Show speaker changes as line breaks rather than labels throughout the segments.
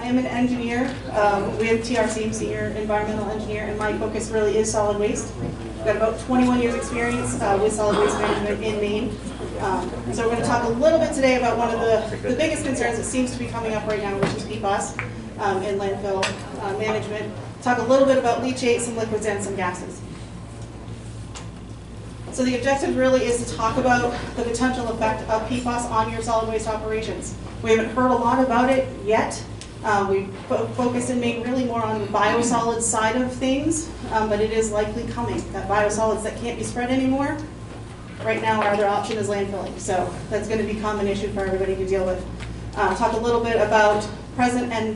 am an engineer with TRC, I'm senior environmental engineer, and my focus really is solid waste. I've got about 21 years experience with solid waste management in Maine. So we're going to talk a little bit today about one of the biggest concerns that seems to be coming up right now, which is PFAS in landfill management. Talk a little bit about leachate, some liquids, and some gases. So the objective really is to talk about the potential effect of PFAS on your solid waste operations. We haven't heard a lot about it yet. We focused in Maine really more on the biosolids side of things, but it is likely coming. That biosolids that can't be spread anymore, right now our other option is landfilling. So that's going to become an issue for everybody to deal with. Talk a little bit about present and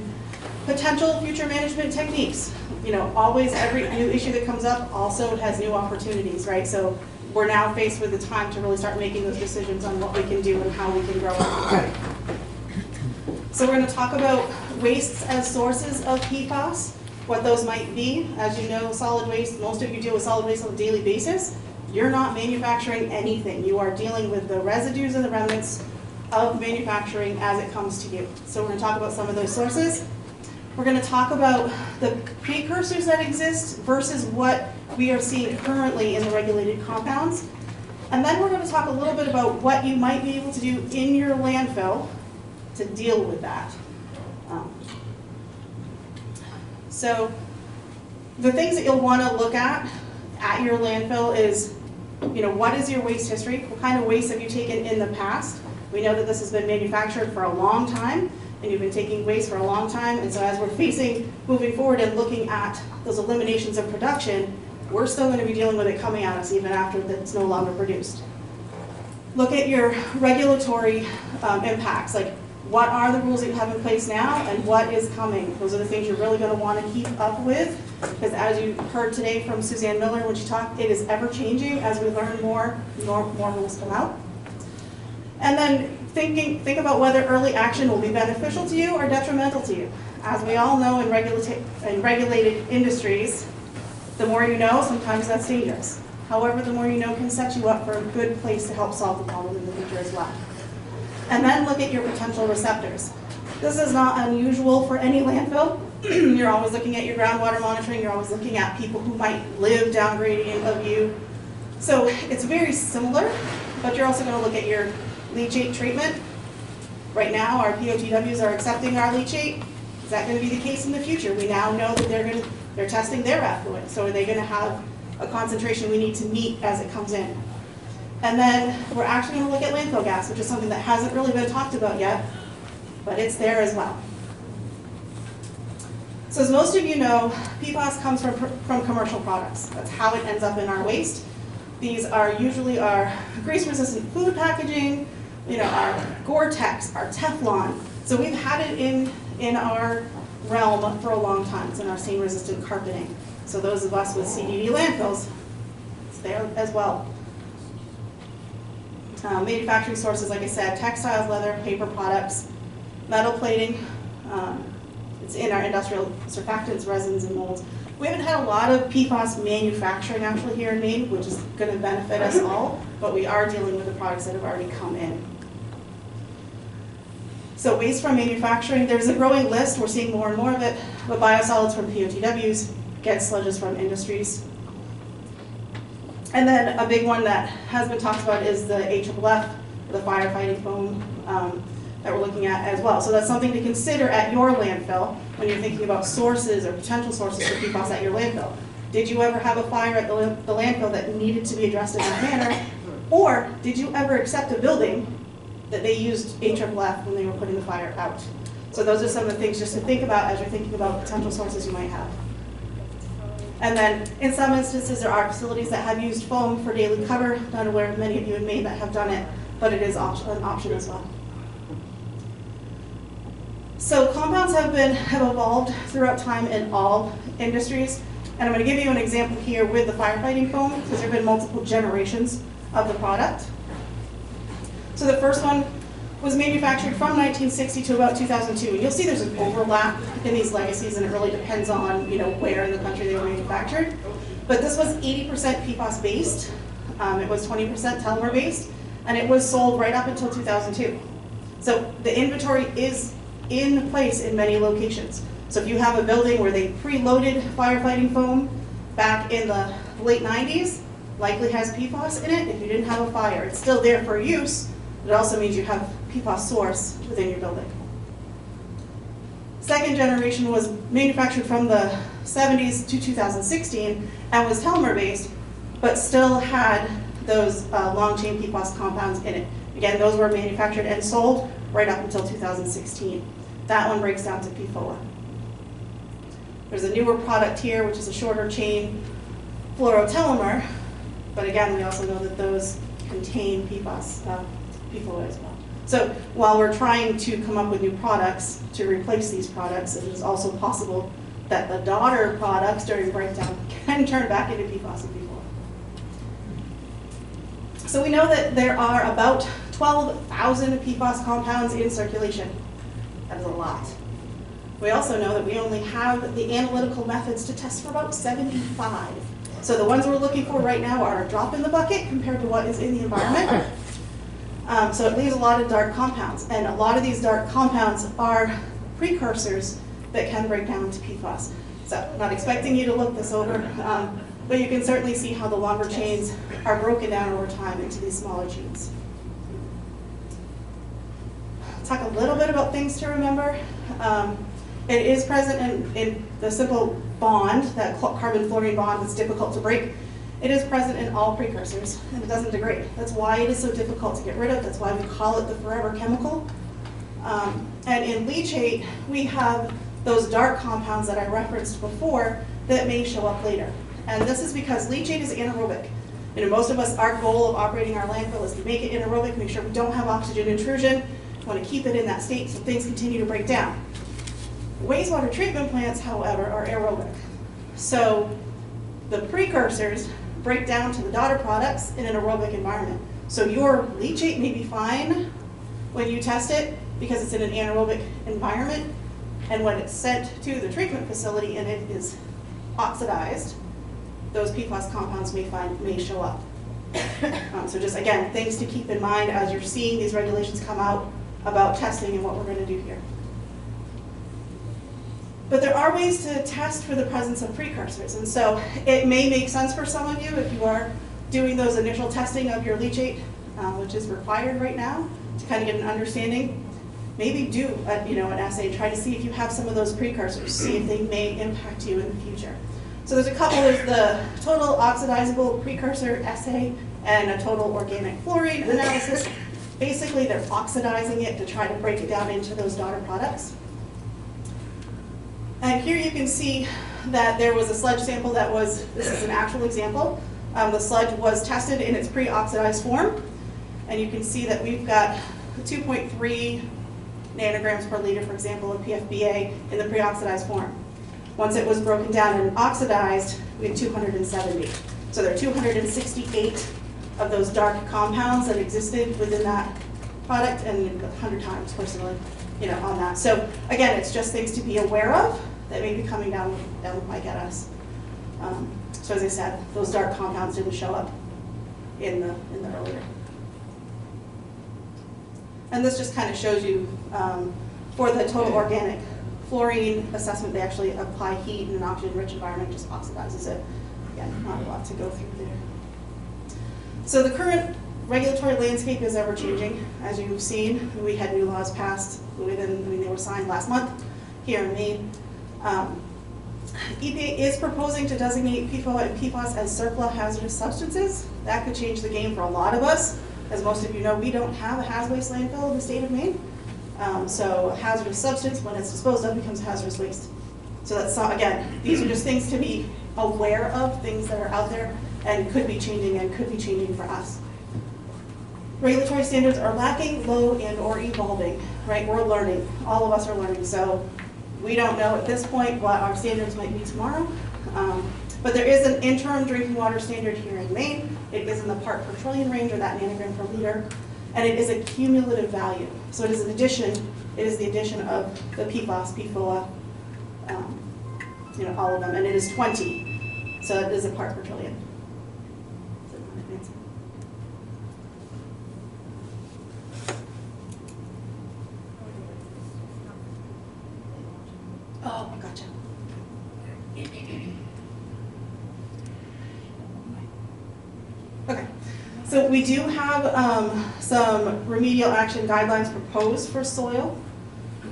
potential future management techniques. You know, always every new issue that comes up also has new opportunities, right? So we're now faced with the time to really start making those decisions on what we can do and how we can grow our food. So we're going to talk about wastes as sources of PFAS, what those might be. As you know, solid waste, most of you deal with solid waste on a daily basis. You're not manufacturing anything. You are dealing with the residues and the remnants of manufacturing as it comes to you. So we're going to talk about some of those sources. We're going to talk about the precursors that exist versus what we are seeing currently in the regulated compounds. And then we're going to talk a little bit about what you might be able to do in your landfill to deal with that. So the things that you'll want to look at your landfill is, you know, what is your waste history? What kind of waste have you taken in the past? We know that this has been manufactured for a long time, and you've been taking waste for a long time, and so as we're moving forward and looking at those eliminations of production, we're still going to be dealing with it coming at us even after it's no longer produced. Look at your regulatory impacts, like what are the rules that you have in place now and what is coming. Those are the things you're really going to want to keep up with, because as you heard today from Suzanne Miller when she talked, it is ever changing. As we learn more rules come out. And then think about whether early action will be beneficial to you or detrimental to you. As we all know in regulated industries, the more you know, sometimes that's dangerous. However, the more you know can set you up for a good place to help solve the problem in the future as well. And then look at your potential receptors. This is not unusual for any landfill. You're always looking at your groundwater monitoring. You're always looking at people who might live down gradient of you. So it's very similar, but you're also going to look at your leachate treatment. Right now, our POTWs are accepting our leachate. Is that going to be the case in the future? We now know that they're testing their effluent. So are they going to have a concentration we need to meet as it comes in? And then we're actually going to look at landfill gas, which is something that hasn't really been talked about yet, but it's there as well. So as most of you know, PFAS comes from commercial products. That's how it ends up in our waste. These are usually our grease-resistant food packaging, you know, our Gore-Tex, our Teflon. So we've had it in our realm for a long time. It's in our stain-resistant carpeting. So those of us with CDD landfills, it's there as well. Manufacturing sources, like I said, textiles, leather, paper products, metal plating. It's in our industrial surfactants, resins, and molds. We haven't had a lot of PFAS manufacturing actually here in Maine, which is going to benefit us all, but we are dealing with the products that have already come in. So waste from manufacturing, there's a growing list. We're seeing more and more of it, but biosolids from POTWs, get sludges from industries. And then a big one that has been talked about is the AFFF, the firefighting foam that we're looking at as well. So that's something to consider at your landfill when you're thinking about sources or potential sources for PFAS at your landfill. Did you ever have a fire at the landfill that needed to be addressed in that manner? Or did you ever accept a building that they used AFFF when they were putting the fire out? So those are some of the things just to think about as you're thinking about potential sources you might have. And then in some instances, there are facilities that have used foam for daily cover. Not aware of many of you in Maine that have done it, but it is an option as well. So compounds have evolved throughout time in all industries. And I'm going to give you an example here with the firefighting foam, because there have been multiple generations of the product. So the first one was manufactured from 1960 to about 2002. And you'll see there's an overlap in these legacies, and it really depends on, you know, where in the country they were manufactured. But this was 80% PFAS based. It was 20% Telmer based, and it was sold right up until 2002. So the inventory is in place in many locations. So if you have a building where they preloaded firefighting foam back in the late 90s, likely has PFAS in it. If you didn't have a fire, it's still there for use, but it also means you have PFAS source within your building. Second generation was manufactured from the 70s to 2016 and was Telmer-based, but still had those long-chain PFAS compounds in it. Again, those were manufactured and sold right up until 2016. That one breaks down to PFOA. There's a newer product here, which is a shorter chain fluorotelmer, but again, we also know that those contain PFAS, PFOA as well. So while we're trying to come up with new products to replace these products, it is also possible that the daughter products during breakdown can turn back into PFAS and PFOA. So we know that there are about 12,000 PFAS compounds in circulation. That is a lot. We also know that we only have the analytical methods to test for about 75. So the ones we're looking for right now are a drop in the bucket compared to what is in the environment. So it leaves a lot of dark compounds, and a lot of these dark compounds are precursors that can break down to PFAS. So I'm not expecting you to look this over, but you can certainly see how the longer chains are broken down over time into these smaller chains. Talk a little bit about things to remember. It is present in the simple bond, that carbon-fluorine bond that's difficult to break. It is present in all precursors, and it doesn't degrade. That's why it is so difficult to get rid of. That's why we call it the forever chemical. And in leachate, we have those dark compounds that I referenced before that may show up later. And this is because leachate is anaerobic. You know, most of us, our goal of operating our landfill is to make it anaerobic, make sure we don't have oxygen intrusion. We want to keep it in that state so things continue to break down. Wastewater treatment plants, however, are aerobic. So the precursors break down to the daughter products in an aerobic environment. So your leachate may be fine when you test it because it's in an anaerobic environment, and when it's sent to the treatment facility and it is oxidized, those PFAS compounds may show up. So just again, things to keep in mind as you're seeing these regulations come out about testing and what we're going to do here. But there are ways to test for the presence of precursors, and so it may make sense for some of you if you are doing those initial testing of your leachate, which is required right now, to kind of get an understanding. Maybe do an assay, try to see if you have some of those precursors, see if they may impact you in the future. So there's a couple. There's the total oxidizable precursor assay and a total organic fluorine analysis. Basically, they're oxidizing it to try to break it down into those daughter products. And here you can see that there was a sludge sample that was, this is an actual example. The sludge was tested in its pre-oxidized form. And you can see that we've got 2.3 nanograms per liter, for example, of PFBA in the pre-oxidized form. Once it was broken down and oxidized, we had 270. So there are 268 of those dark compounds that existed within that product, and 100 times personally, on that. So again, it's just things to be aware of that may be coming down the pike at us. So as I said, those dark compounds didn't show up in the earlier. And this just kind of shows you for the total organic fluorine assessment, they actually apply heat in an oxygen-rich environment, just oxidizes it. Again, not a lot to go through there. So the current regulatory landscape is ever changing, as you've seen. We had new laws passed they were signed last month here in Maine. EPA is proposing to designate PFOA and PFAS as CERCLA hazardous substances. That could change the game for a lot of us. As most of you know, we don't have a haz waste landfill in the state of Maine. So a hazardous substance, when it's disposed of, becomes hazardous waste. So that's, again, these are just things to be aware of, things that are out there and could be changing for us. Regulatory standards are lacking, low, and or evolving, right? We're learning. All of us are learning. So we don't know at this point what our standards might be tomorrow. But there is an interim drinking water standard here in Maine. It is in the part per trillion range, or that nanogram per liter. And it is a cumulative value. So it is an addition, it is the addition of the PFAS, PFOA, all of them, and it is 20. So it is a part per trillion. Oh, gotcha. Okay, so we do have some remedial action guidelines proposed for soil,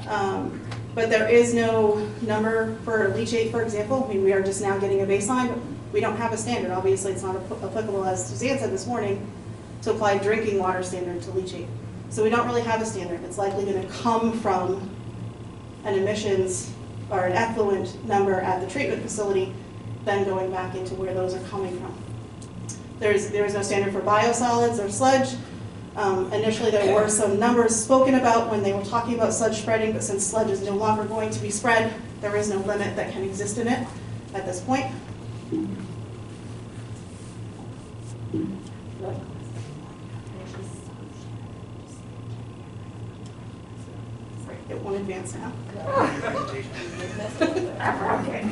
but there is no number for leachate, for example. I mean, we are just now getting a baseline, but we don't have a standard. Obviously, it's not applicable, as Suzanne said this morning, to apply drinking water standard to leachate. So we don't really have a standard. It's likely going to come from an emissions or an effluent number at the treatment facility, then going back into where those are coming from. There is no standard for biosolids or sludge. Initially, there were some numbers spoken about when they were talking about sludge spreading, but since sludge is no longer going to be spread, there is no limit that can exist in it at this point. It won't advance now. Okay. Okay.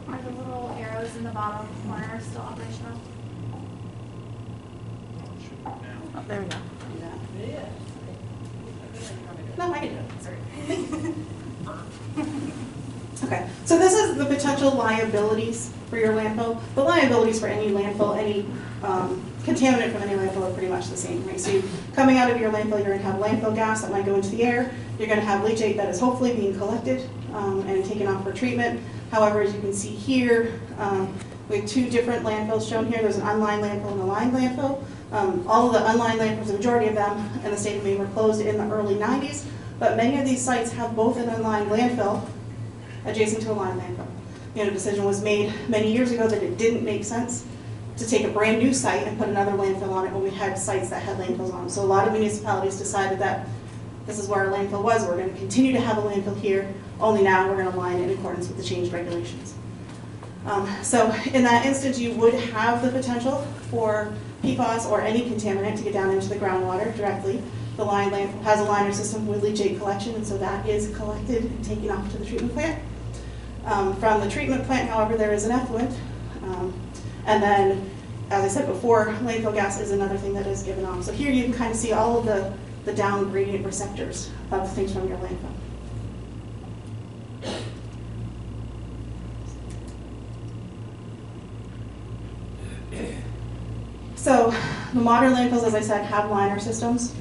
Are the little arrows in the bottom corner still operational?
Oh, there we go.
Yeah.
No, I can do it. Sorry. Okay, so this is the potential liabilities for your landfill. The liabilities for any landfill, any contaminant from any landfill are pretty much the same, right? So coming out of your landfill, you're going to have landfill gas that might go into the air. You're going to have leachate that is hopefully being collected and taken off for treatment. However, as you can see here, we have two different landfills shown here. There's an unlined landfill and a lined landfill. All of the unlined landfills, the majority of them in the state of Maine, were closed in the early 90s, but many of these sites have both an unlined landfill adjacent to a lined landfill. You know, a decision was made many years ago that it didn't make sense to take a brand new site and put another landfill on it when we had sites that had landfills on them. So a lot of municipalities decided that this is where our landfill was. We're going to continue to have a landfill here, only now we're going to line it in accordance with the changed regulations. So in that instance, you would have the potential for PFAS or any contaminant to get down into the groundwater directly. The lined landfill has a liner system with leachate collection, and so that is collected and taken off to the treatment plant. From the treatment plant, however, there is an effluent. And then, as I said before, landfill gas is another thing that is given off. So here you can kind of see all of the down gradient receptors of things from your landfill. So the modern landfills, as I said, have liner systems,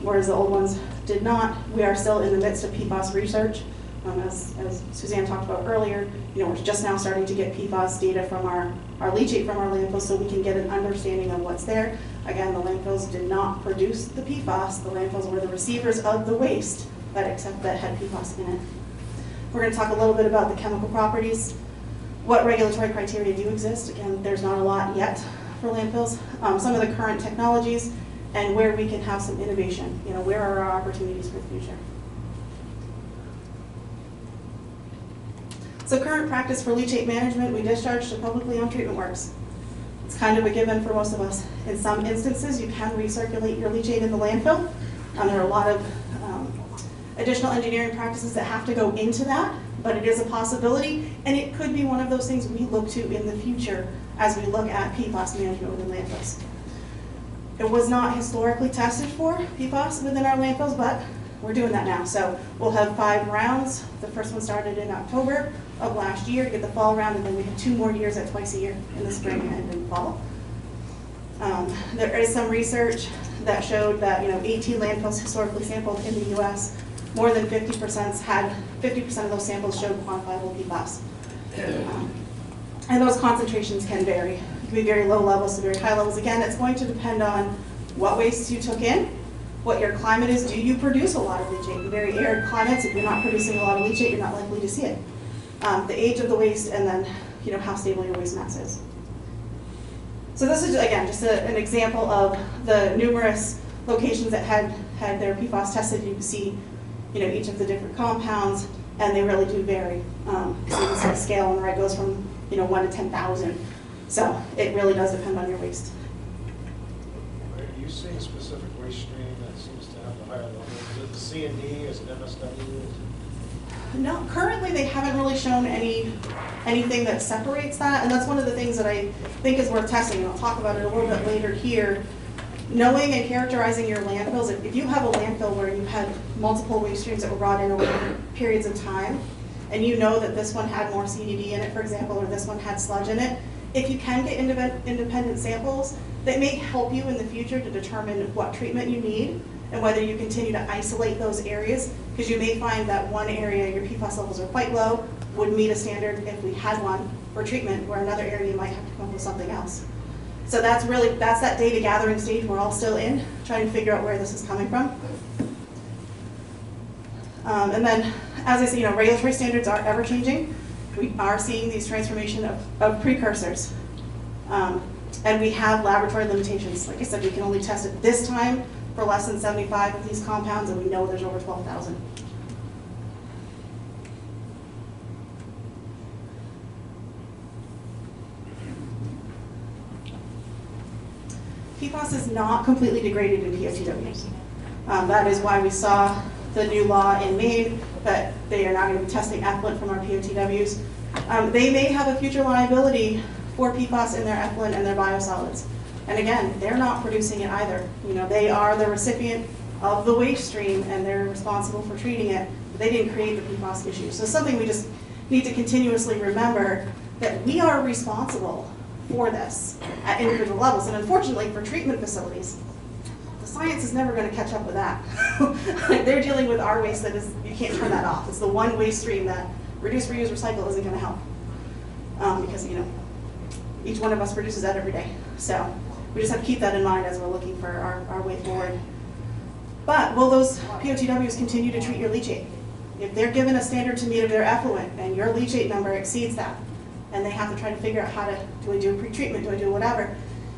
whereas the old ones did not. We are still in the midst of PFAS research. As Suzanne talked about earlier, you know, we're just now starting to get PFAS data from our leachate from our landfills so we can get an understanding of what's there. Again, the landfills did not produce the PFAS. The landfills were the receivers of the waste that had PFAS in it. We're going to talk a little bit about the chemical properties. What regulatory criteria do exist? Again, there's not a lot yet for landfills. Some of the current technologies and where we can have some innovation. You know, where are our opportunities for the future? So current practice for leachate management, we discharge to publicly owned treatment works. It's kind of a given for most of us. In some instances, you can recirculate your leachate in the landfill. There are a lot of additional engineering practices that have to go into that, but it is a possibility, and it could be one of those things we look to in the future as we look at PFAS management within landfills. It was not historically tested for PFAS within our landfills, but we're doing that now. So we'll have 5 rounds. The first one started in October of last year to get the fall round, and then we have 2 more years at twice a year in the spring and in the fall. There is some research that showed that 18 landfills historically sampled in the U.S., more than 50% had 50% of those samples showed quantifiable PFAS. And those concentrations can vary. It can be very low levels to very high levels. Again, it's going to depend on what wastes you took in, what your climate is. Do you produce a lot of leachate? In very arid climates, if you're not producing a lot of leachate, you're not likely to see it. The age of the waste, and then how stable your waste mass is. So this is, again, just an example of the numerous locations that had their PFAS tested, you can see, you know, each of the different compounds, and they really do vary. So you can see the scale on the right goes from, you know, 1 to 10,000. So it really does depend on your waste.
Are you seeing a specific waste stream that seems to have the higher level? Is it the C and D, is it MSW?
No, currently they haven't really shown anything that separates that, and that's one of the things that I think is worth testing, and I'll talk about it a little bit later here. Knowing and characterizing your landfills, if you have a landfill where you had multiple waste streams that were brought in over periods of time, and you know that this one had more CDD in it, for example, or this one had sludge in it, if you can get independent samples, that may help you in the future to determine what treatment you need and whether you continue to isolate those areas, because you may find that one area your PFAS levels are quite low, would meet a standard if we had one for treatment, where another area you might have to come up with something else. So that's that data gathering stage we're all still in, trying to figure out where this is coming from. And then, as I say, you know, regulatory standards are ever changing. We are seeing these transformation of precursors. And we have laboratory limitations. Like I said, we can only test it this time for less than 75 of these compounds, and we know there's over 12,000. PFAS is not completely degraded in POTWs. That is why we saw the new law in Maine that they are not going to be testing effluent from our POTWs. They may have a future liability for PFAS in their effluent and their biosolids. And again, they're not producing it either. You know, they are the recipient of the waste stream and they're responsible for treating it, but they didn't create the PFAS issue. So it's something we just need to continuously remember, that we are responsible for this at individual levels. And unfortunately for treatment facilities, the science is never going to catch up with that. They're dealing with our waste that is, you can't turn that off. It's the one waste stream that reduce, reuse, recycle isn't going to help. Because, you know, each one of us produces that every day. So we just have to keep that in mind as we're looking for our way forward. But will those POTWs continue to treat your leachate? If they're given a standard to meet of their effluent and your leachate number exceeds that, and they have to try to figure out how to, do I do a pre-treatment, do I do whatever,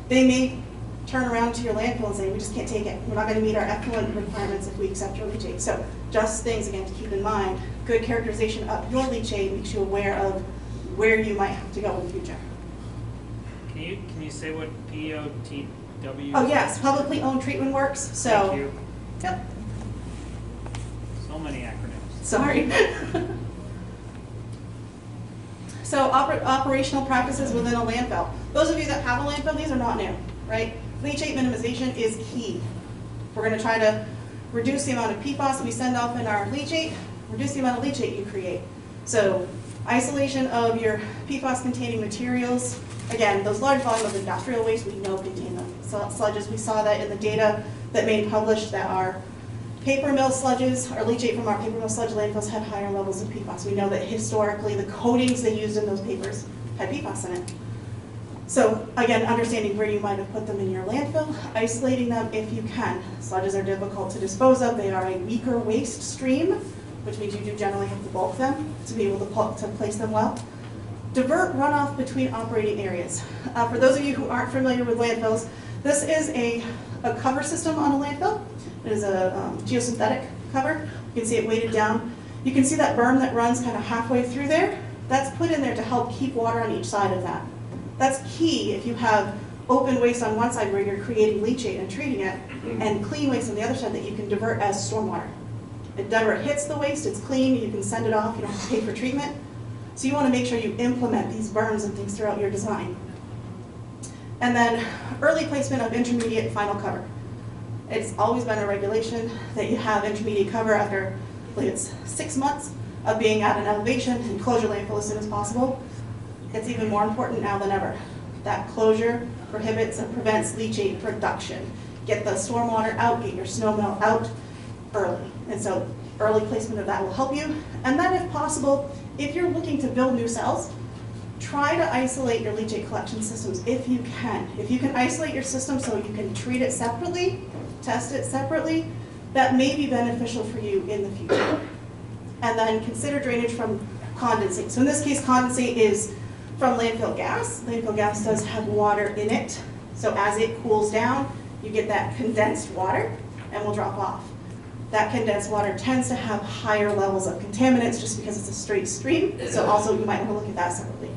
they may turn around to your landfill and say, we just can't take it. We're not going to meet our effluent requirements if we accept your leachate. So just things, again, to keep in mind. Good characterization of your leachate makes you aware of where you might have to go in the future.
Can you say what POTW?
Oh yes, publicly owned treatment works. So.
Thank you.
Yep.
So many acronyms.
Sorry. So operational practices within a landfill. Those of you that have a landfill, these are not new, right? Leachate minimization is key. We're going to try to reduce the amount of PFAS we send off in our leachate, reduce the amount of leachate you create. So isolation of your PFAS-containing materials. Again, those large volume of industrial waste, we know contain them. So sludges, we saw that in the data that Maine published, that our paper mill sludges, our leachate from our paper mill sludge landfills had higher levels of PFAS. We know that historically the coatings they used in those papers had PFAS in it. So again, understanding where you might have put them in your landfill, isolating them if you can. Sludges are difficult to dispose of. They are a weaker waste stream, which means you do generally have to bulk them to be able to place them well. Divert runoff between operating areas. For those of you who aren't familiar with landfills, this is a cover system on a landfill. It is a geosynthetic cover. You can see it weighted down. You can see that berm that runs kind of halfway through there. That's put in there to help keep water on each side of that. That's key if you have open waste on one side where you're creating leachate and treating it, and clean waste on the other side that you can divert as stormwater. It never hits the waste, it's clean, you can send it off, you don't have to pay for treatment. So you want to make sure you implement these berms and things throughout your design. And then early placement of intermediate and final cover. It's always been a regulation that you have intermediate cover after, I believe it's 6 months of being at an elevation, and close your landfill as soon as possible. It's even more important now than ever. That closure prohibits and prevents leachate production. Get the stormwater out, get your snow melt out early. And so early placement of that will help you. And then if possible, if you're looking to build new cells, try to isolate your leachate collection systems if you can. If you can isolate your system so you can treat it separately, test it separately, that may be beneficial for you in the future. And then consider drainage from condensate. So in this case, condensate is from landfill gas. Landfill gas does have water in it. So as it cools down, you get that condensed water and will drop off. That condensed water tends to have higher levels of contaminants just because it's a straight stream, so also you might want to look at that separately.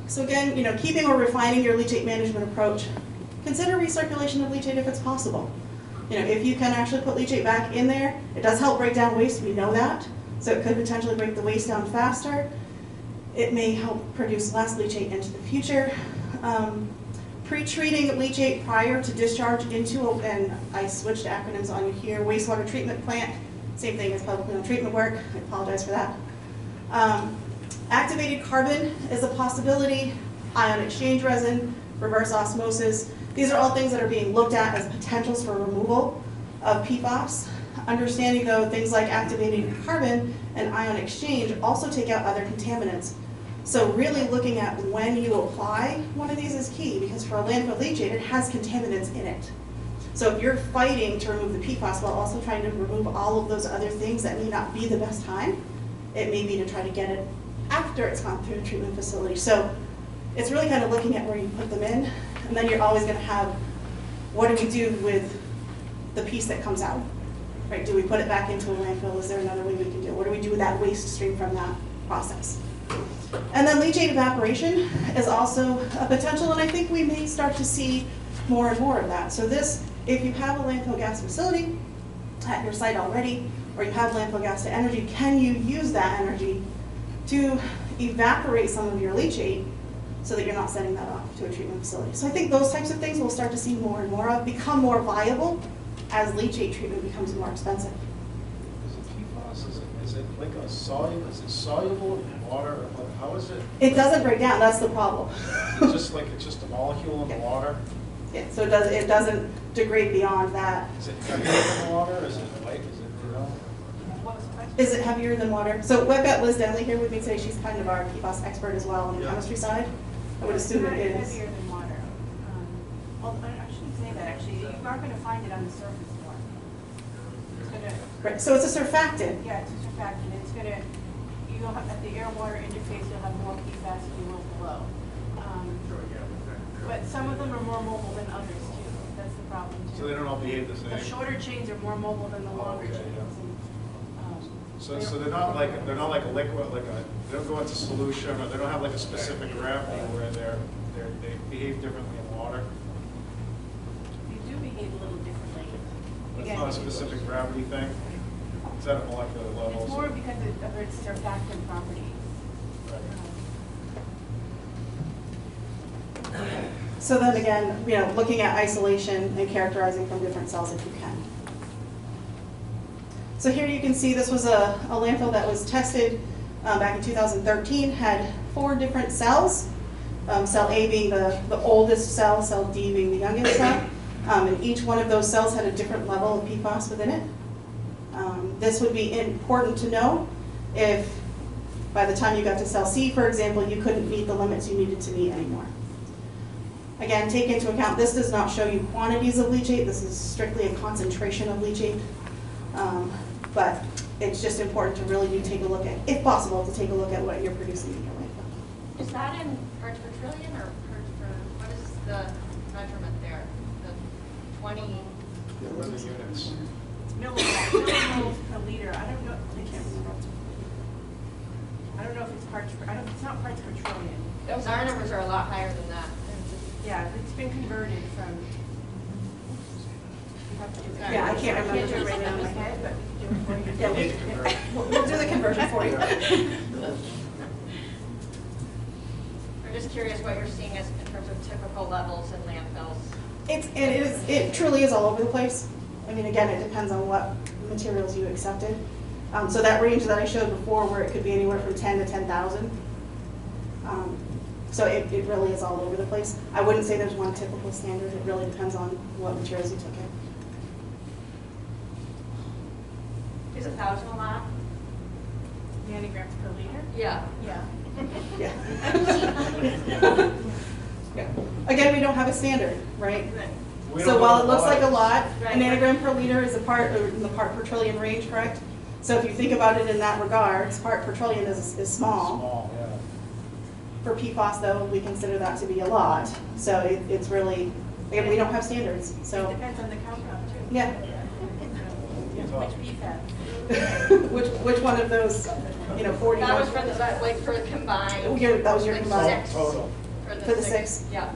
So again, keeping or refining your leachate management approach, consider recirculation of leachate if it's possible. If you can actually put leachate back in there, it does help break down waste, we know that. So it could potentially break the waste down faster. It may help produce less leachate into the future. Pre-treating leachate prior to discharge into, and I switched acronyms on you here, wastewater treatment plant, same thing as public known treatment work, I apologize for that. Activated carbon is a possibility, ion exchange resin, reverse osmosis. These are all things that are being looked at as potentials for removal of PFAS. Understanding though, things like activated carbon and ion exchange also take out other contaminants. So really looking at when you apply one of these is key, because for a landfill leachate, it has contaminants in it. So if you're fighting to remove the PFAS while also trying to remove all of those other things that may not be the best time, it may be to try to get it after it's gone through the treatment facility. So it's really kind of looking at where you put them in, and then you're always going to have, what do we do with the piece that comes out? Right? Do we put it back into a landfill? Is there another way we can do it? What do we do with that waste stream from that process? And then leachate evaporation is also a potential, and I think we may start to see more and more of that. So this, if you have a landfill gas facility at your site already, or you have landfill gas to energy, can you use that energy to evaporate some of your leachate so that you're not sending that off to a treatment facility? So I think those types of things we'll start to see more and more of, become more viable as leachate treatment becomes more expensive.
Is it PFAS? Is it like a soluble? Is it soluble in water? Or how is it?
It doesn't break down. That's the problem.
It's just a molecule in the water.
Yeah. So it doesn't degrade beyond that.
Is it heavier than the water? Is it light? Is it
Is it heavier than water? So we've got Liz Denley here with me today. She's kind of our PFAS expert as well on the chemistry side. I would assume it is.
It's heavier than water. Well, I shouldn't say that actually. You are going to find it on the surface more. It's going to.
Right. So it's a surfactant.
Yeah, it's a surfactant. It's going to. You'll have at the air-water interface. You'll have more PFAS than you will below. But some of them are more mobile than others too. That's the problem too.
So they don't all behave the
The
same?
shorter chains are more mobile than the longer
Okay,
chains.
yeah.
And,
So they're not like a liquid, they don't go into solution, or they don't have like a specific gravity where they behave differently in water.
they do behave a little differently.
It's
Again,
not a specific gravity thing. It's at a molecular level.
It's more because of its surfactant properties.
So then again, looking at isolation and characterizing from different cells if you can. So here you can see this was a landfill that was tested back in 2013, had 4 different cells. Cell A being the oldest cell, cell D being the youngest cell. And each one of those cells had a different level of PFAS within it. This would be important to know if by the time you got to cell C, for example, you couldn't meet the limits you needed to meet anymore. Again, take into account, this does not show you quantities of leachate. This is strictly a concentration of leachate. But it's just important to really do take a look at, if possible, to take a look at what you're producing in your landfill.
Is that in parts per trillion or parts per, what is the measurement there? The 20?
What are the units?
Millimoles per liter. I don't know. I can't remember. I don't know if it's parts per. It's not parts per trillion.
Those our numbers are a lot higher than that.
Yeah, it's been converted from.
Yeah, I can't remember.
do it right now in my head, but we can do it for you.
Yeah,
Need to convert.
we'll do the conversion for you.
I'm just curious what you're seeing as in terms of typical levels in landfills.
It truly is all over the place. I mean, again, it depends on what materials you accepted. So that range that I showed before, where it could be anywhere from 10 to 10,000. So it really is all over the place. I wouldn't say there's one typical standard. It really depends on what materials you took in.
Is 1,000 a lot?
Nanograms per liter?
Yeah.
Yeah.
Yeah. Yeah. Again, we don't have a standard, right?
We
So
don't
while
know
it looks like a
what-
lot, a
Right.
nanogram per liter is a part, or in the part per trillion range, correct? So if you think about it in that regard, part per trillion is small.
Small, yeah.
For PFAS though, we consider that to be a lot. So it's really, again, we don't have standards,
It
so,
depends on the compound too.
yeah.
Which PFAS.
Which one of those, 40?
That was for the, like, for combined.
That was your
like
combined.
six.
Total.
For the six?
Yeah.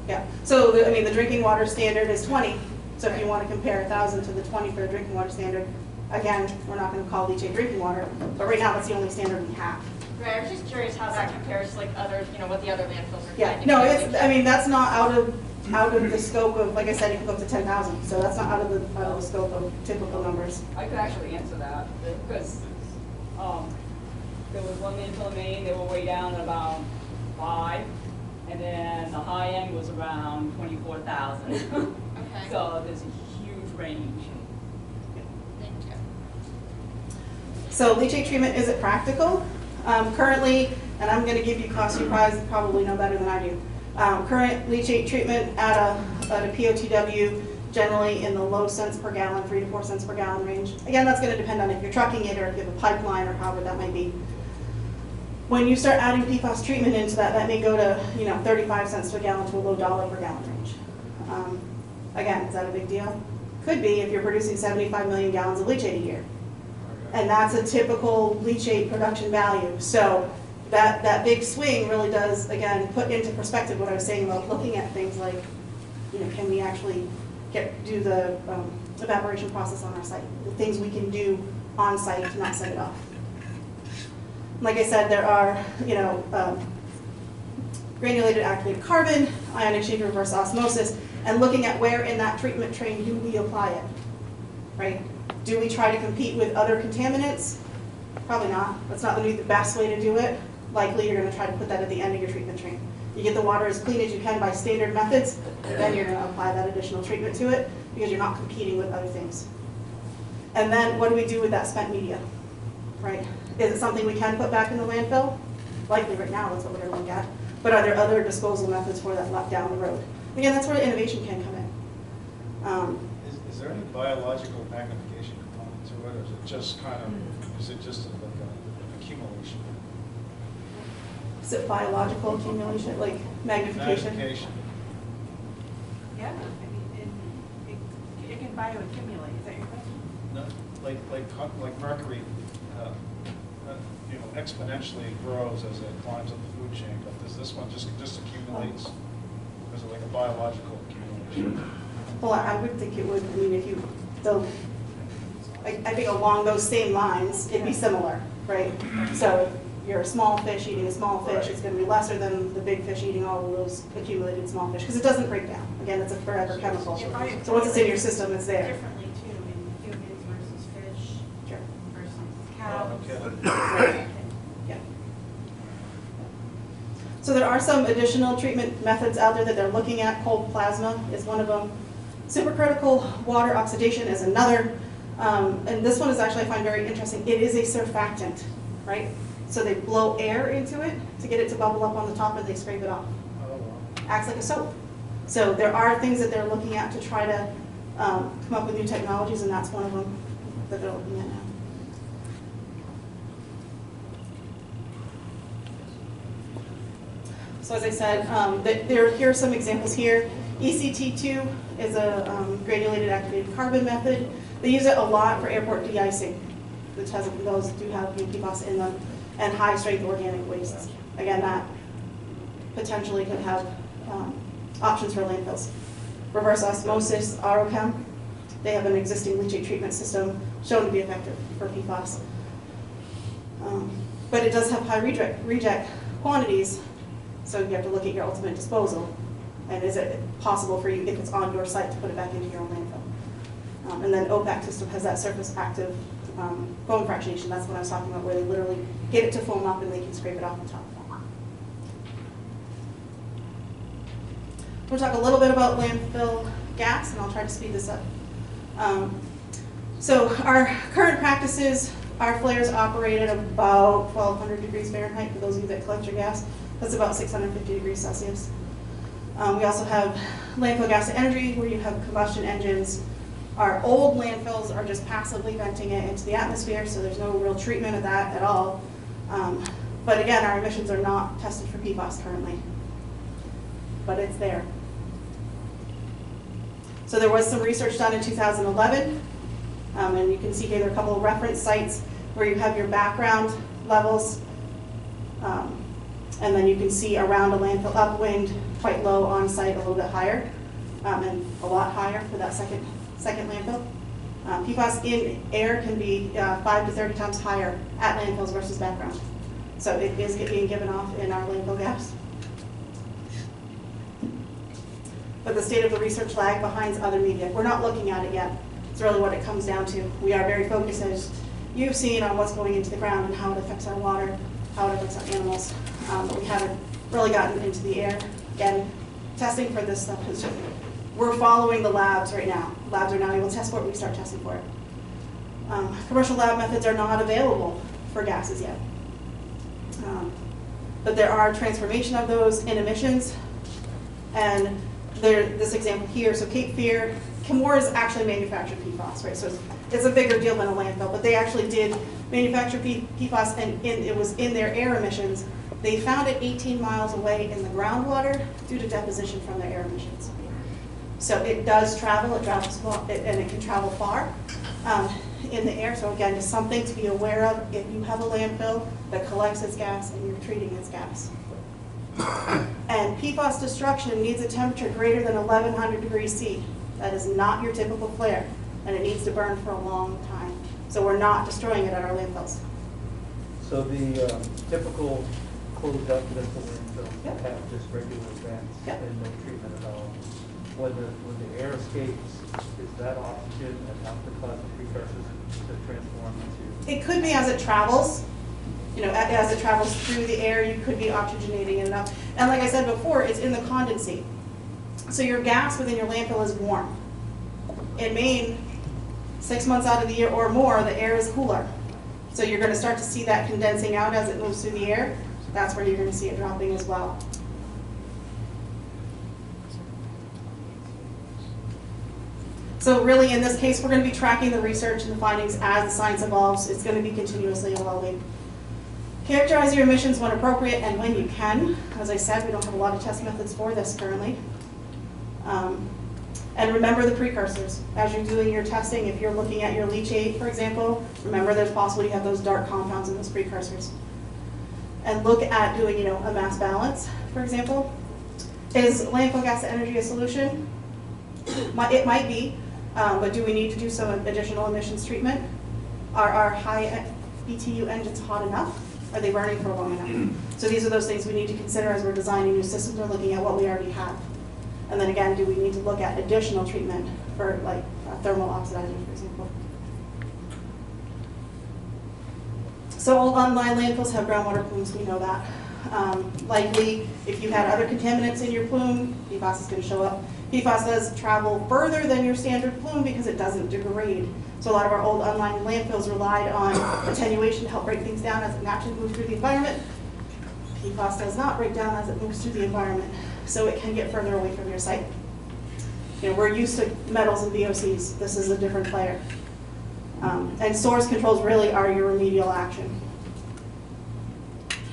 Yeah, so, the drinking water standard is 20, so if you want to compare 1,000 to the 20 for the drinking water standard, again, we're not going to call leachate drinking water, but right now that's the only standard we have.
Right, I was just curious how that compares to like other, what the other landfills are
Yeah,
trying to
no,
do.
that's not out of the scope of, like I said, it can go up to 10,000, so that's not out of the scope of typical numbers.
I could actually answer that, because there was one landfill in Maine, they were way down at about 5, and then the high end was around 24,000.
Okay.
So there's a huge range.
Thank you.
So leachate treatment, is it practical? Currently, and I'm going to give you cost, you probably know better than I do. Current leachate treatment at a POTW, generally in the low cents per gallon, 3 to 4 cents per gallon range. Again, that's going to depend on if you're trucking it or if you have a pipeline or however that might be. When you start adding PFAS treatment into that, that may go to 35 cents per gallon to a low dollar per gallon range. Again, is that a big deal? Could be if you're producing 75 million gallons of leachate a year. And that's a typical leachate production value. So that big swing really does, again, put into perspective what I was saying about looking at things like, can we actually do the evaporation process on our site? The things we can do on site to not set it off. Like I said, there are, granulated activated carbon, ion exchange, reverse osmosis, and looking at where in that treatment train do we apply it, right? Do we try to compete with other contaminants? Probably not. That's not the best way to do it. Likely you're going to try to put that at the end of your treatment train. You get the water as clean as you can by standard methods, then you're going to apply that additional treatment to it because you're not competing with other things. And then what do we do with that spent media, right? Is it something we can put back in the landfill? Likely right now, that's what we're going to look at. But are there other disposal methods for that left down the road? Again, that's where innovation can come in.
Is there any biological magnification component to it, or is it just kind of, is it just like an accumulation?
Is it biological accumulation, like magnification?
Magnification.
Yeah, I mean, it can bioaccumulate, is that your question?
No, like mercury, exponentially grows as it climbs up the food chain, but does this one just accumulates? Or is it like a biological accumulation?
Well, I would think it would, I mean, if you, I think along those same lines, it'd be similar, right? So if you're a small fish eating a small fish, it's going to be lesser than the big fish eating all of those accumulated small fish, because it doesn't break down. Again, it's a forever chemical. So once it's in your system, it's there.
Differently too, in humans versus fish
Sure.
versus
Oh,
cows.
no kidding.
Yeah. So there are some additional treatment methods out there that they're looking at. Cold plasma is one of them. Supercritical water oxidation is another. And this one is actually, I find very interesting. It is a surfactant, right? So they blow air into it to get it to bubble up on the top and they scrape it off.
Oh, wow.
Acts like a soap. So there are things that they're looking at to try to come up with new technologies, and that's one of them that they're looking at now. So as I said, here are some examples here. ECT2 is a granulated activated carbon method. They use it a lot for airport de-icing, which has those do have PFAS in them, and high strength organic wastes. Again, that potentially could have options for landfills. Reverse osmosis, Aerochem, they have an existing leachate treatment system shown to be effective for PFAS. But it does have high reject quantities, so you have to look at your ultimate disposal. And is it possible for you, if it's on your site, to put it back into your own landfill? And then OPAC system has that surface active foam fractionation. That's what I was talking about, where they literally get it to foam up and they can scrape it off the top. We'll talk a little bit about landfill gas, and I'll try to speed this up. So our current practices, our flares operate at about 1,200 degrees Fahrenheit for those of you that collect your gas. That's about 650 degrees Celsius. We also have landfill gas to energy, where you have combustion engines Our old landfills are just passively venting it into the atmosphere, so there's no real treatment of that at all. But again, our emissions are not tested for PFAS currently, but it's there. So there was some research done in 2011, and you can see here there are a couple of reference sites where you have your background levels, and then you can see around a landfill upwind, quite low on site, a little bit higher, and a lot higher for that second landfill. PFAS in air can be 5 to 30 times higher at landfills versus background. So it is being given off in our landfill gas. But the state of the research lag behind other media. We're not looking at it yet. It's really what it comes down to. We are very focused, as you've seen, on what's going into the ground and how it affects our water, how it affects our animals. But we haven't really gotten into the air. Again, testing for this stuff is just, we're following the labs right now. Labs are now able to test for it, we start testing for it. Commercial lab methods are not available for gases yet. But there are transformation of those in emissions. And this example here, so Cape Fear, Chemours actually manufactured PFAS, right? So it's a bigger deal than a landfill, but they actually did manufacture PFAS, and it was in their air emissions. They found it 18 miles away in the groundwater due to deposition from their air emissions. So it does travel, it travels far, and it can travel far in the air. So again, just something to be aware of if you have a landfill that collects its gas and you're treating its gas. And PFAS destruction needs a temperature greater than 1100 degrees C. That is not your typical flare, and it needs to burn for a long time. So we're not destroying it at our landfills.
So the typical closed up municipal landfills
Yep.
have just regular vents
Yep.
and no treatment at all. When the air escapes, is that oxygen enough to cause the precursors to transform into?
It could be as it travels. You know, as it travels through the air, you could be oxygenating it enough. And like I said before, it's in the condensate. So your gas within your landfill is warm. In Maine, 6 months out of the year or more, the air is cooler. So you're going to start to see that condensing out as it moves through the air. That's where you're going to see it dropping as well. So really, in this case, we're going to be tracking the research and the findings as the science evolves. It's going to be continuously evolving. Characterize your emissions when appropriate and when you can. As I said, we don't have a lot of test methods for this currently. And remember the precursors. As you're doing your testing, if you're looking at your leachate, for example, remember there's possible you have those dark compounds in those precursors. And look at doing, a mass balance, for example. Is landfill gas to energy a solution? It might be, but do we need to do some additional emissions treatment? Are our high BTU engines hot enough? Are they burning for long enough? So these are those things we need to consider as we're designing new systems or looking at what we already have. And then again, do we need to look at additional treatment for like thermal oxidizers, for example? So all online landfills have groundwater plumes, we know that. Likely, if you had other contaminants in your plume, PFAS is going to show up. PFAS does travel further than your standard plume because it doesn't degrade. So a lot of our old online landfills relied on attenuation to help break things down as it naturally moves through the environment. PFAS does not break down as it moves through the environment, so it can get further away from your site. We're used to metals and VOCs. This is a different player. And source controls really are your remedial action.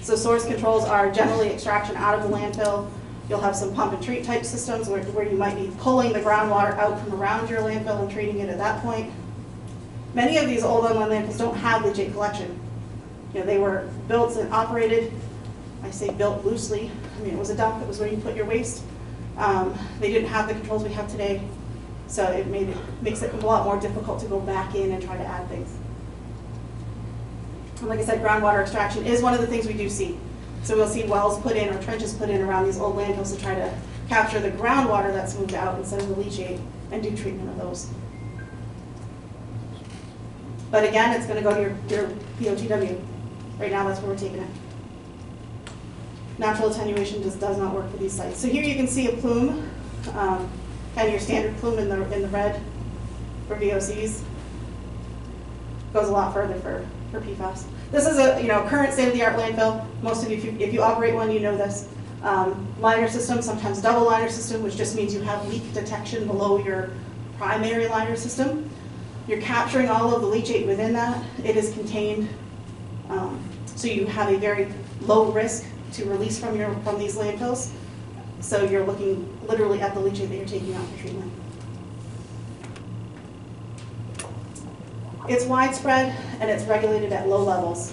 So source controls are generally extraction out of the landfill. You'll have some pump and treat type systems where you might be pulling the groundwater out from around your landfill and treating it at that point. Many of these old online landfills don't have leachate collection. They were built and operated, I say built loosely. It was a dump, it was where you put your waste. They didn't have the controls we have today, so it makes it a lot more difficult to go back in and try to add things. And like I said, groundwater extraction is one of the things we do see. So we'll see wells put in or trenches put in around these old landfills to try to capture the groundwater that's moved out instead of the leachate and do treatment of those. But again, it's going to go to your POTW. Right now, that's where we're taking it. Natural attenuation just does not work for these sites. So here you can see a plume, kind of your standard plume in the red for VOCs. Goes a lot further for PFAS. This is a current state-of-the-art landfill. Most of you, if you operate one, you know this. Liner system, sometimes double liner system, which just means you have leak detection below your primary liner system. You're capturing all of the leachate within that. It is contained, so you have a very low risk to release from these landfills. So you're looking literally at the leachate that you're taking out for treatment. It's widespread and it's regulated at low levels.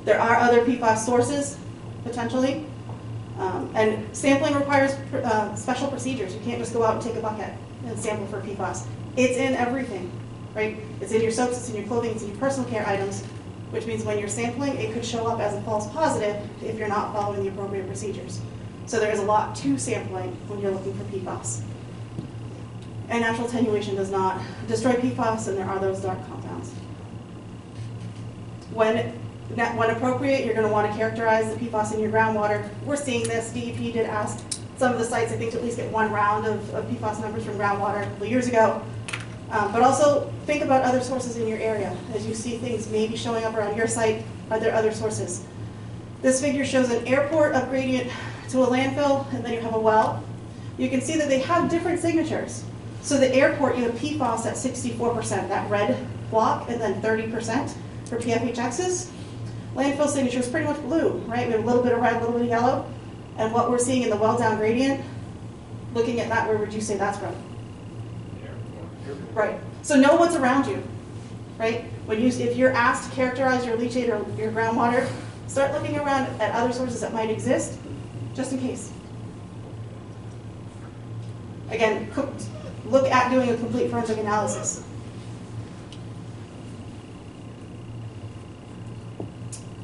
There are other PFAS sources, potentially, and sampling requires special procedures. You can't just go out and take a bucket and sample for PFAS. It's in everything, right? It's in your soaps, it's in your clothing, it's in your personal care items, which means when you're sampling, it could show up as a false positive if you're not following the appropriate procedures. So there is a lot to sampling when you're looking for PFAS. And natural attenuation does not destroy PFAS, and there are those dark compounds. When appropriate, you're going to want to characterize the PFAS in your groundwater. We're seeing this. DEP did ask some of the sites, I think, to at least get one round of PFAS numbers from groundwater a couple years ago. But also think about other sources in your area. As you see things maybe showing up around your site, are there other sources? This figure shows an airport upgradient to a landfill, and then you have a well. You can see that they have different signatures. So the airport, you have PFAS at 64%, that red block, and then 30% for PFHXs. Landfill signature is pretty much blue, right? We have a little bit of red, a little bit of yellow. And what we're seeing in the well down gradient, looking at that, where would you say that's from? Right. So know what's around you, right? If you're asked to characterize your leachate or your groundwater, start looking around at other sources that might exist, just in case. Again, look at doing a complete forensic analysis.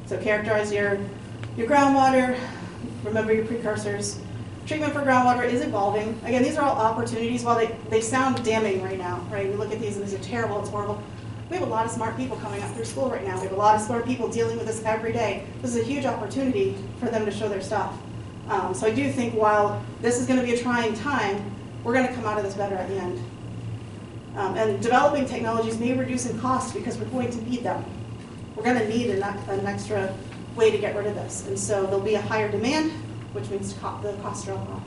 So characterize your groundwater, remember your precursors. Treatment for groundwater is evolving. Again, these are all opportunities. While they sound damning right now, right? We look at these and these are terrible, it's horrible. We have a lot of smart people coming up through school right now. We have a lot of smart people dealing with this every day. This is a huge opportunity for them to show their stuff. So I do think while this is going to be a trying time, we're going to come out of this better at the end. And developing technologies may reduce in cost because we're going to need them. We're going to need an extra way to get rid of this. And so there'll be a higher demand, which means the costs drop off.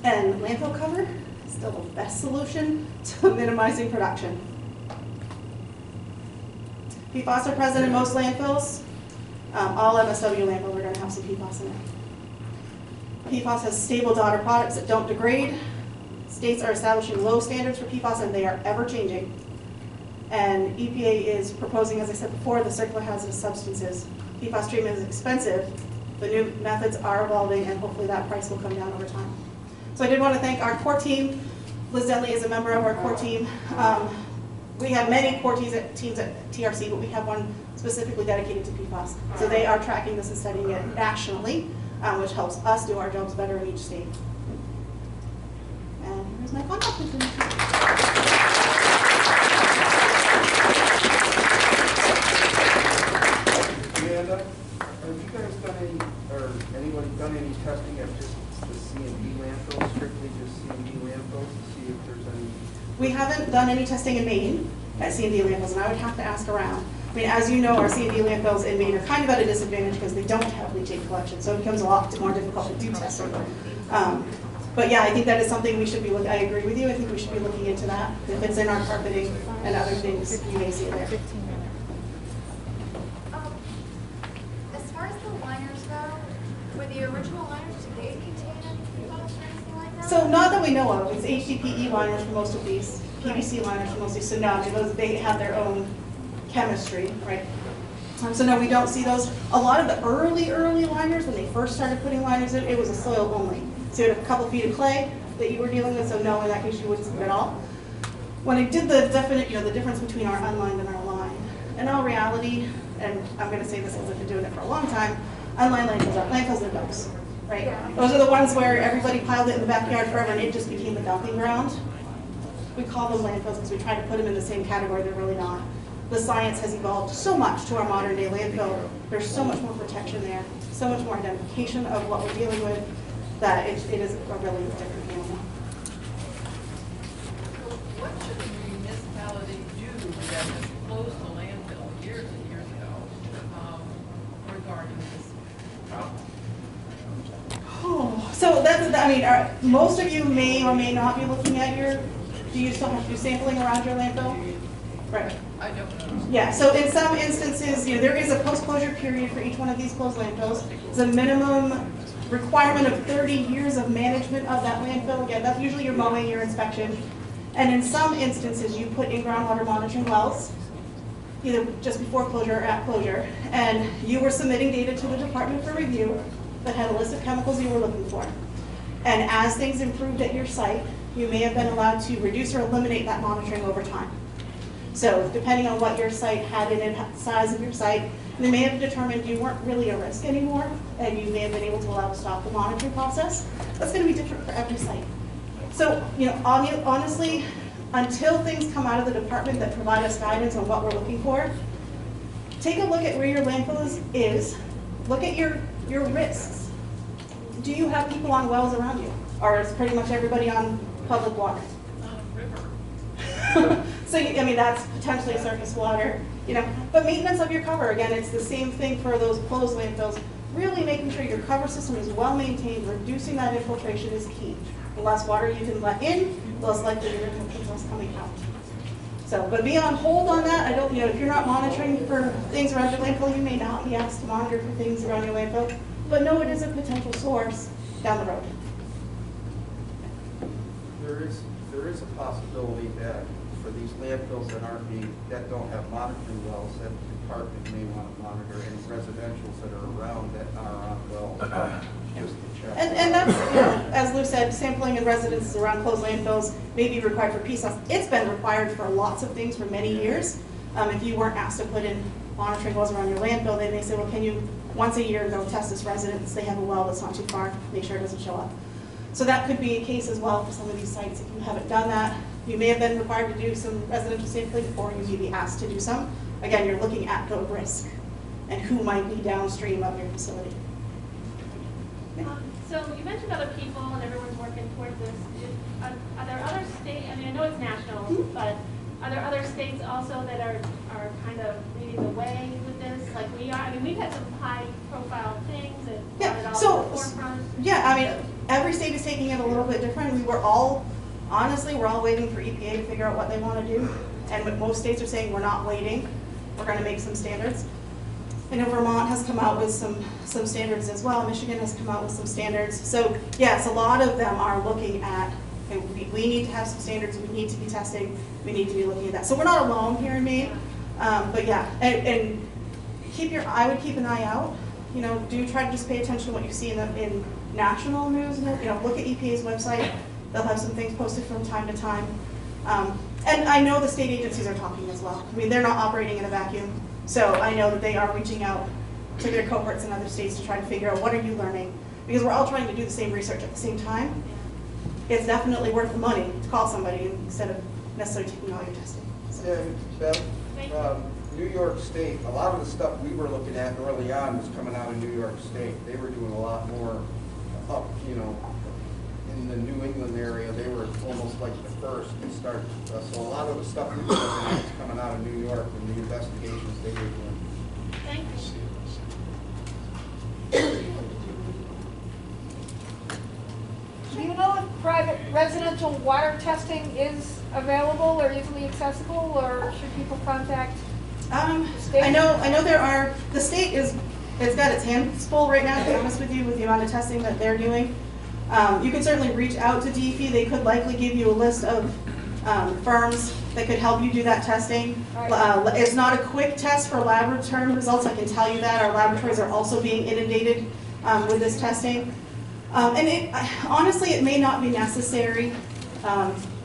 And landfill cover is still the best solution to minimizing production. PFAS are present in most landfills. All MSW landfills are going to have some PFAS in it. PFAS has stable daughter products that don't degrade. States are establishing low standards for PFAS, and they are ever changing. And EPA is proposing, as I said before, the circular hazardous substances. PFAS treatment is expensive. The new methods are evolving, and hopefully that price will come down over time. So I did want to thank our core team. Liz Denley is a member of our core team. We have many core teams at TRC, but we have one specifically dedicated to PFAS. So they are tracking this and studying it nationally, which helps us do our jobs better in each state. And here's my contact information.
Amanda, have you guys done any, or anybody done any testing at just the C&D landfills, strictly just C&D landfills, to see if there's any?
We haven't done any testing in Maine at C&D landfills, and I would have to ask around. I mean, as you know, our C&D landfills in Maine are kind of at a disadvantage because they don't have leachate collection, so it becomes a lot more difficult to do testing. But yeah, I think that is something we should be looking. I agree with you. I think we should be looking into that. If it's in our carpeting and other things, you may see it there.
As far as the liners go, were the original liners, did they contain any PFAS or anything like that?
So not that we know of. It's HDPE liners for most of these, PVC liners for most of these. So no, I mean, those, they have their own chemistry, right? So no, we don't see those. A lot of the early liners, when they first started putting liners in, it was a soil only. So you had a couple feet of clay that you were dealing with, so no, in that case you wouldn't see it at all. When I did the the difference between our unlined and our lined, in all reality, and I'm going to say this because I've been doing it for a long time, unlined landfills are dumps, right? Yeah. Those are the ones where everybody piled it in the backyard forever and it just became the dumping ground. We call them landfills because we try to put them in the same category. They're really not. The science has evolved so much to our modern day landfill. There's so much more protection there, so much more identification of what we're dealing with, that it is a really different animal.
What should the municipality do that has closed the landfill years and years ago regarding this problem?
Oh, so that's I mean, most of you may or may not be looking at do you still have to do sampling around your landfill? Right.
I don't know.
Yeah, so in some instances, there is a post-closure period for each one of these closed landfills. It's a minimum requirement of 30 years of management of that landfill. Again, that's usually your mowing, your inspection. And in some instances, you put in groundwater monitoring wells, either just before closure or at closure, and you were submitting data to the department for review that had a list of chemicals you were looking for. And as things improved at your site, you may have been allowed to reduce or eliminate that monitoring over time. So depending on what your site had in it, the size of your site, they may have determined you weren't really a risk anymore, and you may have been able to allow to stop the monitoring process. That's going to be different for every site. So, honestly, until things come out of the department that provide us guidance on what we're looking for, take a look at where your landfill is. Look at your risks. Do you have people on wells around you? Or is pretty much everybody on public water?
River.
So, I mean, that's potentially surface water, But maintenance of your cover, again, it's the same thing for those closed landfills. Really making sure your cover system is well maintained, reducing that infiltration is key. The less water you can let in, the less likely your infiltration is coming out. So, but be on hold on that. If you're not monitoring for things around your landfill, you may not be asked to monitor for things around your landfill. But no, it is a potential source down the road.
There is a possibility that for these landfills that don't have monitoring wells, that the department may want to monitor any residentials that are around that are on wells, just to check.
And that's, as Lou said, sampling in residences around closed landfills may be required for PSAS. It's been required for lots of things for many years. If you weren't asked to put in monitoring wells around your landfill, they may say, well, can you once a year go test this residence? They have a well that's not too far, make sure it doesn't show up. So that could be a case as well for some of these sites. If you haven't done that, you may have been required to do some residential sampling, or you may be asked to do some. Again, you're looking at the risk and who might be downstream of your facility.
So you mentioned other people and everyone's working towards this. Are there other states, I mean, I know it's national, but are there other states also that are kind of leading the way with this, like we are? I mean, we've had some high-profile things and brought it all to the forefront.
Yeah, I mean, every state is taking it a little bit different. Honestly, we're all waiting for EPA to figure out what they want to do. And what most states are saying, we're not waiting. We're going to make some standards. I know Vermont has come out with some standards as well. Michigan has come out with some standards. So yes, a lot of them are looking at, okay, we need to have some standards. We need to be testing. We need to be looking at that. So we're not alone here in Maine. But yeah, and I would keep an eye out. Do try to just pay attention to what you see in national news. Look at EPA's website. They'll have some things posted from time to time. And I know the state agencies are talking as well. I mean, they're not operating in a vacuum. So I know that they are reaching out to their cohorts in other states to try to figure out what are you learning. Because we're all trying to do the same research at the same time. It's definitely worth the money to call somebody instead of necessarily taking all your testing. So.
Yeah, Beth, New York State, a lot of the stuff we were looking at early on was coming out of New York State. They were doing a lot more up, in the New England area. They were almost like the first to start. So a lot of the stuff we were looking at is coming out of New York and the investigations they were doing.
Thank you.
Do you know if private residential water testing is available or easily accessible, or should people contact the state?
I know there are. The state has got its hands full right now, to be honest with you, with the amount of testing that they're doing. You can certainly reach out to DEP. They could likely give you a list of firms that could help you do that testing.
Right.
It's not a quick test for laboratory results, I can tell you that. Our laboratories are also being inundated with this testing. And honestly, it may not be necessary.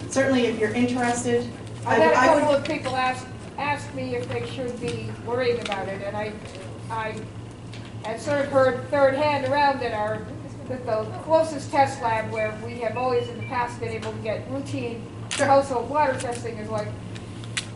Certainly, if you're interested.
I've had a couple of people ask me if they should be worried about it, and I had sort of heard third hand around that the closest test lab where we have always in the past been able to get routine household water testing is like,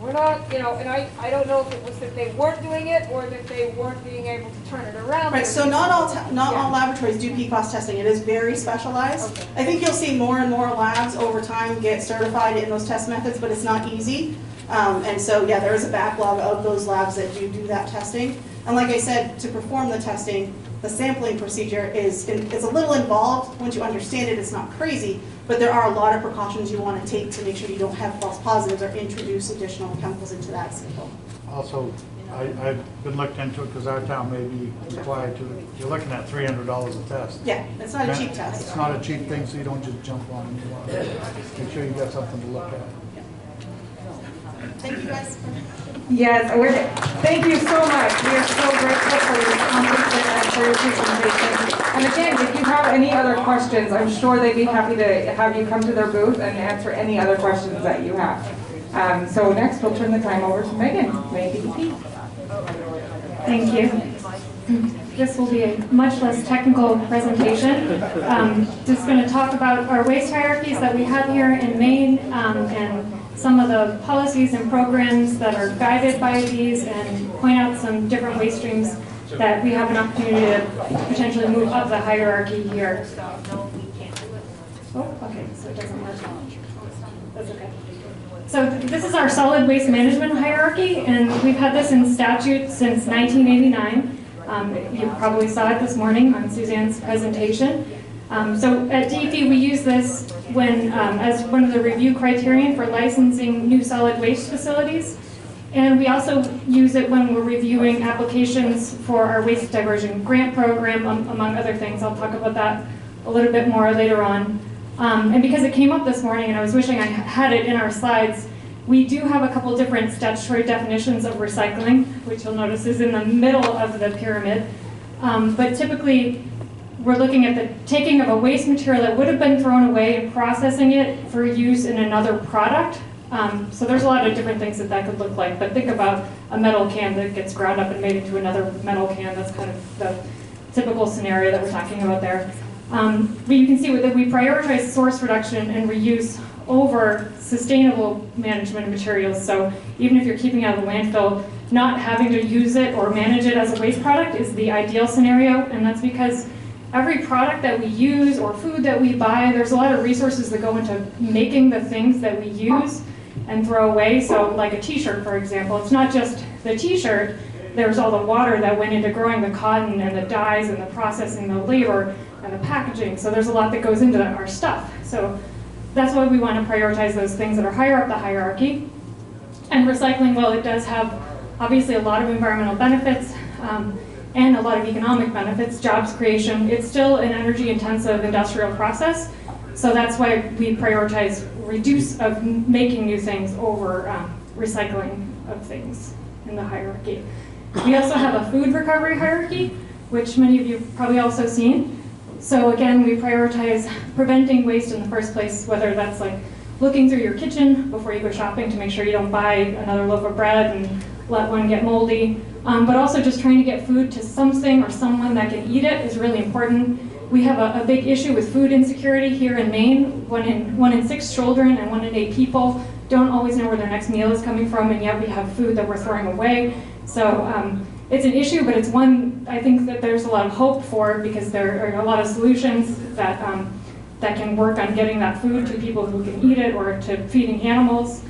we're not, and I don't know if it was that they weren't doing it or that they weren't being able to turn it around.
Right, so not all laboratories do PFAS testing. It is very specialized.
Okay.
I think you'll see more and more labs over time get certified in those test methods, but it's not easy. And so, yeah, there is a backlog of those labs that do that testing. And like I said, to perform the testing, The sampling procedure is a little involved. Once you understand it, it's not crazy, but there are a lot of precautions you want to take to make sure you don't have false positives or introduce additional chemicals into that sample.
Also, I've been looked into it because our town may be required to, you're looking at $300 a test.
Yeah, it's not a cheap test.
It's not a cheap thing, so you don't just jump on it. You want to make sure you got something to look at.
Thank you guys.
Yes, thank you so much. We are so grateful for your accomplishment and for your presentation. And again, if you have any other questions, I'm sure they'd be happy to have you come to their booth and answer any other questions that you have. So next, we'll turn the time over to Megan, Maine DEP.
Thank you. This will be a much less technical presentation. Just going to talk about our waste hierarchies that we have here in Maine and some of the policies and programs that are guided by these, and point out some different waste streams that we have an opportunity to potentially move up the hierarchy here. Oh, okay, so it doesn't work. That's okay. So this is our solid waste management hierarchy, and we've had this in statute since 1989. You probably saw it this morning on Suzanne's presentation. So at DEP, we use this when as one of the review criterion for licensing new solid waste facilities. And we also use it when we're reviewing applications for our waste diversion grant program, among other things. I'll talk about that a little bit more later on. And because it came up this morning, and I was wishing I had it in our slides, we do have a couple different statutory definitions of recycling, which you'll notice is in the middle of the pyramid. But typically, we're looking at the taking of a waste material that would have been thrown away and processing it for use in another product. So there's a lot of different things that could look like, but think about a metal can that gets ground up and made into another metal can. That's kind of the typical scenario that we're talking about there. But you can see that we prioritize source reduction and reuse over sustainable management of materials. So even if you're keeping out of the landfill, not having to use it or manage it as a waste product is the ideal scenario, and that's because every product that we use or food that we buy, there's a lot of resources that go into making the things that we use and throw away. So like a t-shirt, for example, it's not just the t-shirt, there's all the water that went into growing the cotton and the dyes and the processing, the labor and the packaging. So there's a lot that goes into our stuff. So that's why we want to prioritize those things that are higher up the hierarchy. And recycling, well, it does have obviously a lot of environmental benefits and a lot of economic benefits, jobs creation. It's still an energy-intensive industrial process, so that's why we prioritize reduce of making new things over recycling of things in the hierarchy. We also have a food recovery hierarchy, which many of you have probably also seen. So again, we prioritize preventing waste in the first place, whether that's like looking through your kitchen before you go shopping to make sure you don't buy another loaf of bread and let one get moldy. But also just trying to get food to something or someone that can eat it is really important. We have a big issue with food insecurity here in Maine. One in 6 children and 1 in 8 people don't always know where their next meal is coming from, and yet we have food that we're throwing away. So it's an issue, but it's one I think that there's a lot of hope for, because there are a lot of solutions that can work on getting that food to people who can eat it or to feeding animals.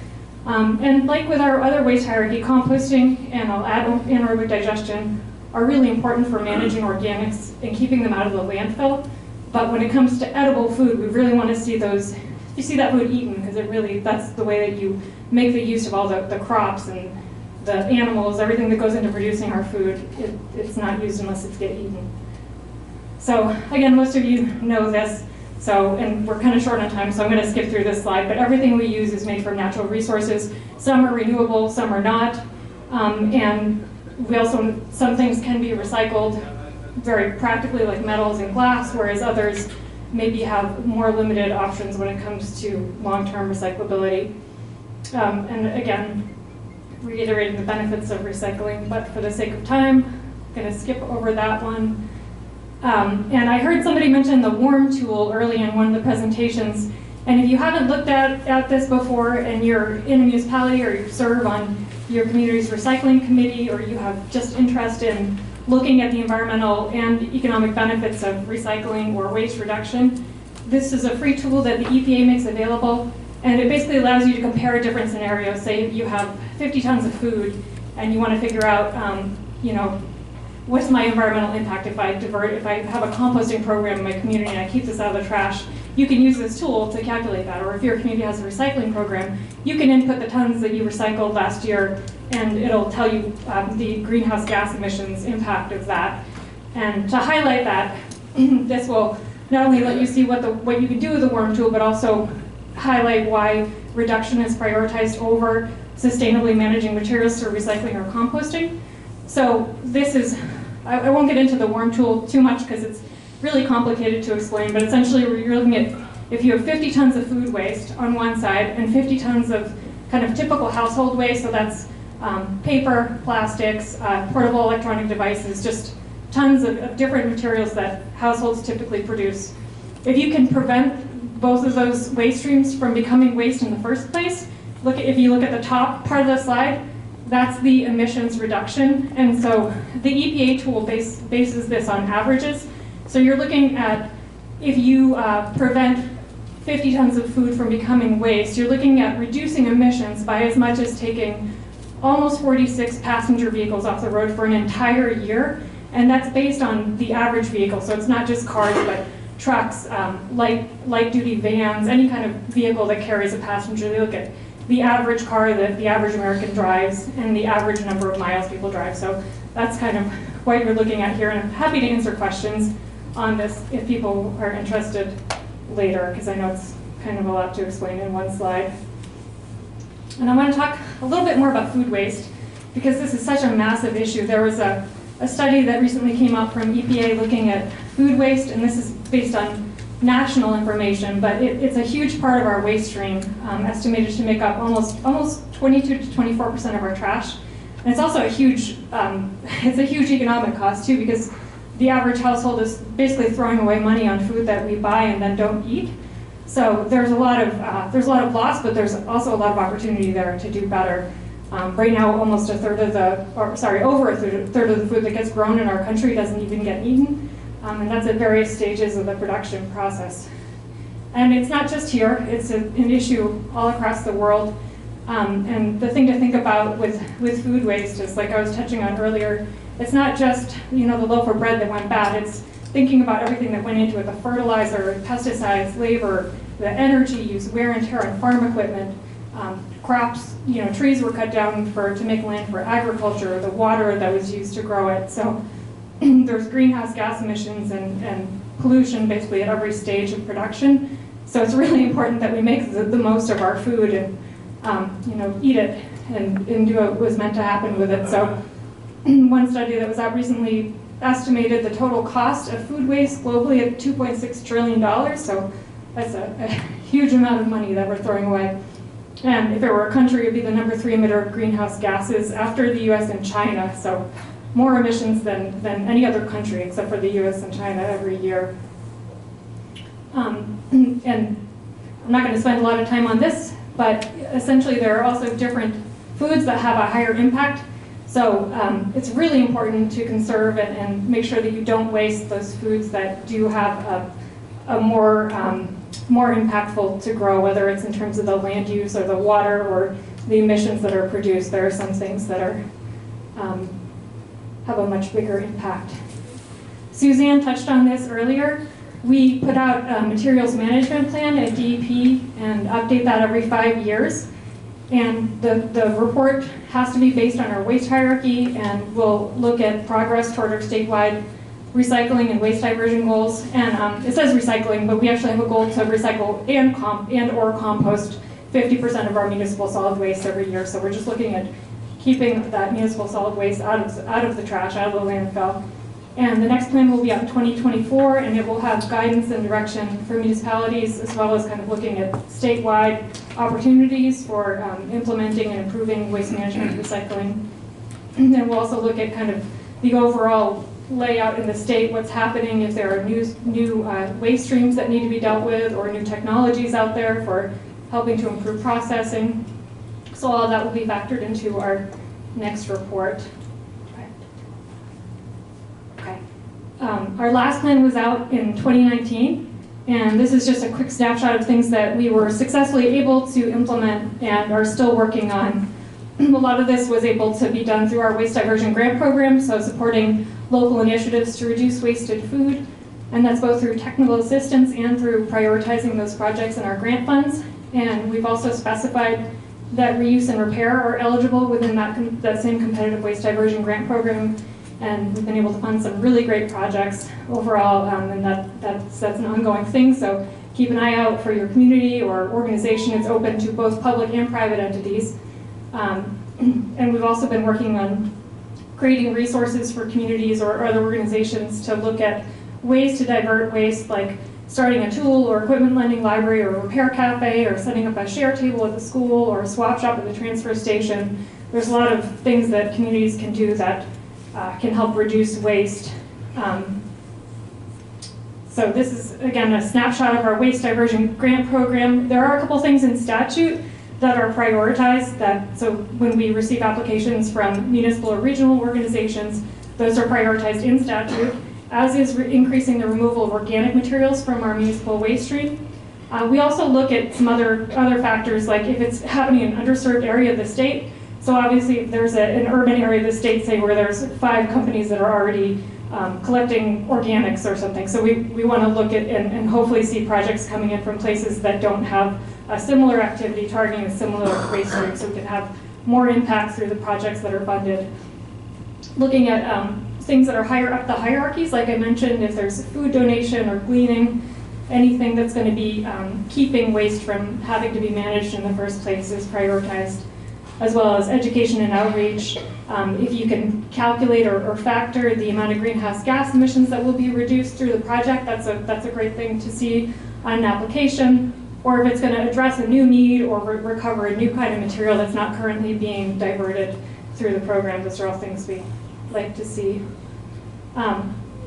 And like with our other waste hierarchy, composting and I'll add anaerobic digestion are really important for managing organics and keeping them out of the landfill. But when it comes to edible food, we really want to see those, you see that food eaten, because that's the way that you make the use of all the crops and the animals, everything that goes into producing our food. It's not used unless it's get eaten. So again, most of you know this. So, and we're kind of short on time, so I'm going to skip through this slide, but everything we use is made from natural resources. Some are renewable, some are not. And we also, some things can be recycled very practically, like metals and glass, whereas others maybe have more limited options when it comes to long-term recyclability. And again, reiterating the benefits of recycling, but for the sake of time, I'm going to skip over that one. And I heard somebody mention the WARM tool early in one of the presentations. And if you haven't looked at this before and you're in a municipality or you serve on your community's recycling committee, or you have just interest in looking at the environmental and economic benefits of recycling or waste reduction, this is a free tool that the EPA makes available. And it basically allows you to compare different scenarios. Say you have 50 tons of food and you want to figure out, what's my environmental impact if I have a composting program in my community and I keep this out of the trash, you can use this tool to calculate that. Or if your community has a recycling program, you can input the tons that you recycled last year, and it'll tell you the greenhouse gas emissions impact of that. And to highlight that, this will not only let you see what you can do with the worm tool, but also highlight why reduction is prioritized over sustainably managing materials through recycling or composting. So this is, I won't get into the worm tool too much because it's really complicated to explain, but essentially you're looking at if you have 50 tons of food waste on one side and 50 tons of kind of typical household waste, so that's paper, plastics, portable electronic devices, just tons of different materials that households typically produce. If you can prevent both of those waste streams from becoming waste in the first place, if you look at the top part of the slide, that's the emissions reduction. And so the EPA tool bases this on averages. So you're looking at if you prevent 50 tons of food from becoming waste, you're looking at reducing emissions by as much as taking almost 46 passenger vehicles off the road for an entire year. And that's based on the average vehicle. So it's not just cars, but trucks, light duty vans, any kind of vehicle that carries a passenger. They look at the average car that the average American drives and the average number of miles people drive. So that's kind of what you're looking at here. And I'm happy to answer questions on this if people are interested later, because I know it's kind of a lot to explain in one slide. And I want to talk a little bit more about food waste, because this is such a massive issue. There was a study that recently came out from EPA looking at food waste, and this is based on national information, but it's a huge part of our waste stream, estimated to make up almost 22 to 24% of our trash. And it's also a huge economic cost too, because the average household is basically throwing away money on food that we buy and then don't eat. So there's a lot of loss, but there's also a lot of opportunity there to do better. Right now, almost over a third of the food that gets grown in our country doesn't even get eaten. And that's at various stages of the production process. And it's not just here, it's an issue all across the world. And the thing to think about with food waste is, like I was touching on earlier, it's not just the loaf of bread that went bad, it's thinking about everything that went into it, the fertilizer, pesticides, labor, the energy use, wear and tear on farm equipment, crops, trees were cut down to make land for agriculture, the water that was used to grow it. So there's greenhouse gas emissions and pollution basically at every stage of production. So it's really important that we make the most of our food and eat it and do what was meant to happen with it. So one study that was out recently estimated the total cost of food waste globally at $2.6 trillion. So that's a huge amount of money that we're throwing away. And if it were a country, it would be the #3 emitter of greenhouse gases after the US and China. So more emissions than any other country except for the US and China every year. And I'm not going to spend a lot of time on this, but essentially there are also different foods that have a higher impact. So it's really important to conserve and make sure that you don't waste those foods that do have a more impactful to grow, whether it's in terms of the land use or the water or the emissions that are produced. There are some things that are have a much bigger impact. Suzanne touched on this earlier. We put out a materials management plan at DEP and update that every 5 years. And the report has to be based on our waste hierarchy, and we'll look at progress toward our statewide recycling and waste diversion goals. And it says recycling, but we actually have a goal to recycle and or compost 50% of our municipal solid waste every year. So we're just looking at keeping that municipal solid waste out of the trash, out of the landfill. And the next plan will be out in 2024, and it will have guidance and direction for municipalities, as well as kind of looking at statewide opportunities for implementing and improving waste management and recycling. And then we'll also look at kind of the overall layout in the state, what's happening, if there are new waste streams that need to be dealt with, or new technologies out there for helping to improve processing. So all of that will be factored into our next report. Okay. Our last plan was out in 2019, and this is just a quick snapshot of things that we were successfully able to implement and are still working on. A lot of this was able to be done through our waste diversion grant program, so supporting local initiatives to reduce wasted food, and that's both through technical assistance and through prioritizing those projects in our grant funds. And we've also specified that reuse and repair are eligible within that same competitive waste diversion grant program, and we've been able to fund some really great projects overall, and that's an ongoing thing, so keep an eye out for your community or organization. It's open to both public and private entities. And we've also been working on creating resources for communities or other organizations to look at ways to divert waste, like starting a tool or equipment lending library or a repair cafe, or setting up a share table at the school or a swap shop at the transfer station. There's a lot of things that communities can do that can help reduce waste. So this is, again, a snapshot of our waste diversion grant program. There are a couple things in statute that are prioritized, so when we receive applications from municipal or regional organizations, those are prioritized in statute, as is increasing the removal of organic materials from our municipal waste stream. We also look at some other factors, like if it's happening in an underserved area of the state. So obviously if there's an urban area of the state, say where there's 5 companies that are already collecting organics or something. So we want to look at and hopefully see projects coming in from places that don't have a similar activity targeting a similar waste stream, so we can have more impact through the projects that are funded. Looking at things that are higher up the hierarchies, like I mentioned, if there's food donation or gleaning, anything that's going to be keeping waste from having to be managed in the first place is prioritized, as well as education and outreach. If you can calculate or factor the amount of greenhouse gas emissions that will be reduced through the project, that's a great thing to see on an application. Or if it's going to address a new need or recover a new kind of material that's not currently being diverted through the program. Those are all things we like to see.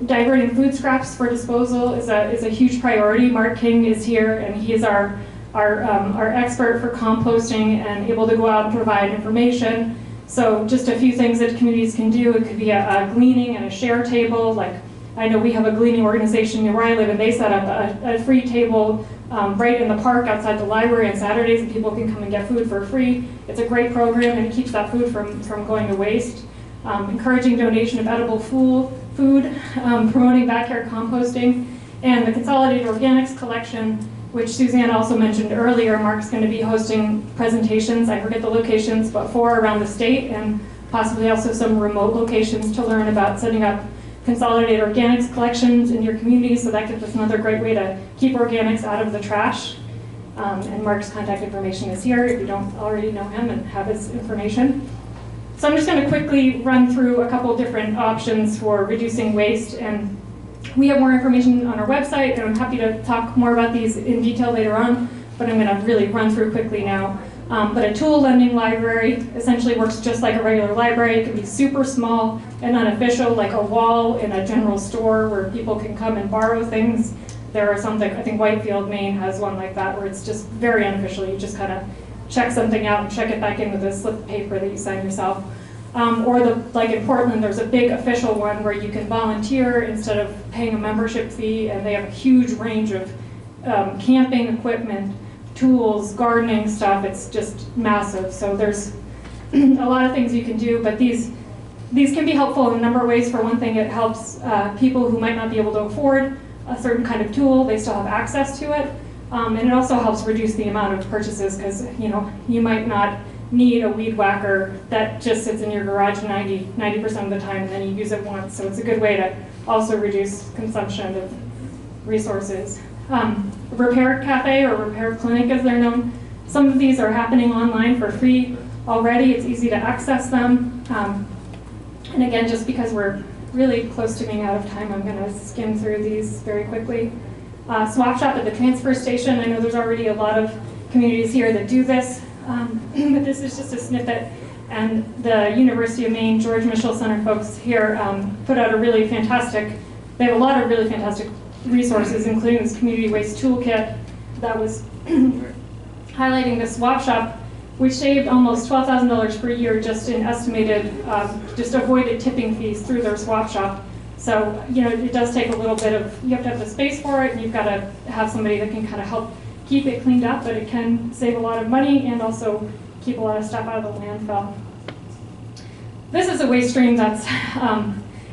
Diverting food scraps for disposal is a huge priority. Mark King is here, and he is our expert for composting and able to go out and provide information. So just a few things that communities can do. It could be a gleaning and a share table. Like I know we have a gleaning organization near where I live, and they set up a free table right in the park outside the library on Saturdays, and people can come and get food for free. It's a great program, and it keeps that food from going to waste. Encouraging donation of edible food, promoting backyard composting, and the consolidated organics collection, which Suzanne also mentioned earlier. Mark's going to be hosting presentations, I forget the locations, but 4 around the state, and possibly also some remote locations to learn about setting up consolidated organics collections in your community, so that gives us another great way to keep organics out of the trash. And Mark's contact information is here if you don't already know him and have his information. So I'm just going to quickly run through a couple different options for reducing waste, and we have more information on our website, and I'm happy to talk more about these in detail later on, but I'm going to really run through quickly now. But a tool lending library essentially works just like a regular library. It can be super small and unofficial, like a wall in a general store where people can come and borrow things. There are some, I think Whitefield, Maine has one like that, where it's just very unofficial. You just kind of check something out and check it back in with a slip of paper that you sign yourself. Or like in Portland, there's a big official one where you can volunteer instead of paying a membership fee, and they have a huge range of camping equipment, tools, gardening stuff. It's just massive. So there's a lot of things you can do, but these can be helpful in a number of ways. For one thing, it helps people who might not be able to afford a certain kind of tool, they still have access to it. And it also helps reduce the amount of purchases, because you might not need a weed whacker that just sits in your garage 90% of the time, and then you use it once. So it's a good way to also reduce consumption of resources. Repair cafe or repair clinic, as they're known. Some of these are happening online for free already. It's easy to access them. And again, just because we're really close to being out of time, I'm going to skim through these very quickly. Swap shop at the transfer station. I know there's already a lot of communities here that do this, but this is just a snippet. And the University of Maine George Mitchell Center folks here put out a really fantastic, they have a lot of really fantastic resources, including this community waste toolkit that was highlighting the swap shop, which saved almost $12,000 per year just in estimated, just avoided tipping fees through their swap shop. So, it does take a little bit of, you have to have the space for it, and you've got to have somebody that can kind of help keep it cleaned up, but it can save a lot of money and also keep a lot of stuff out of the landfill. This is a waste stream that's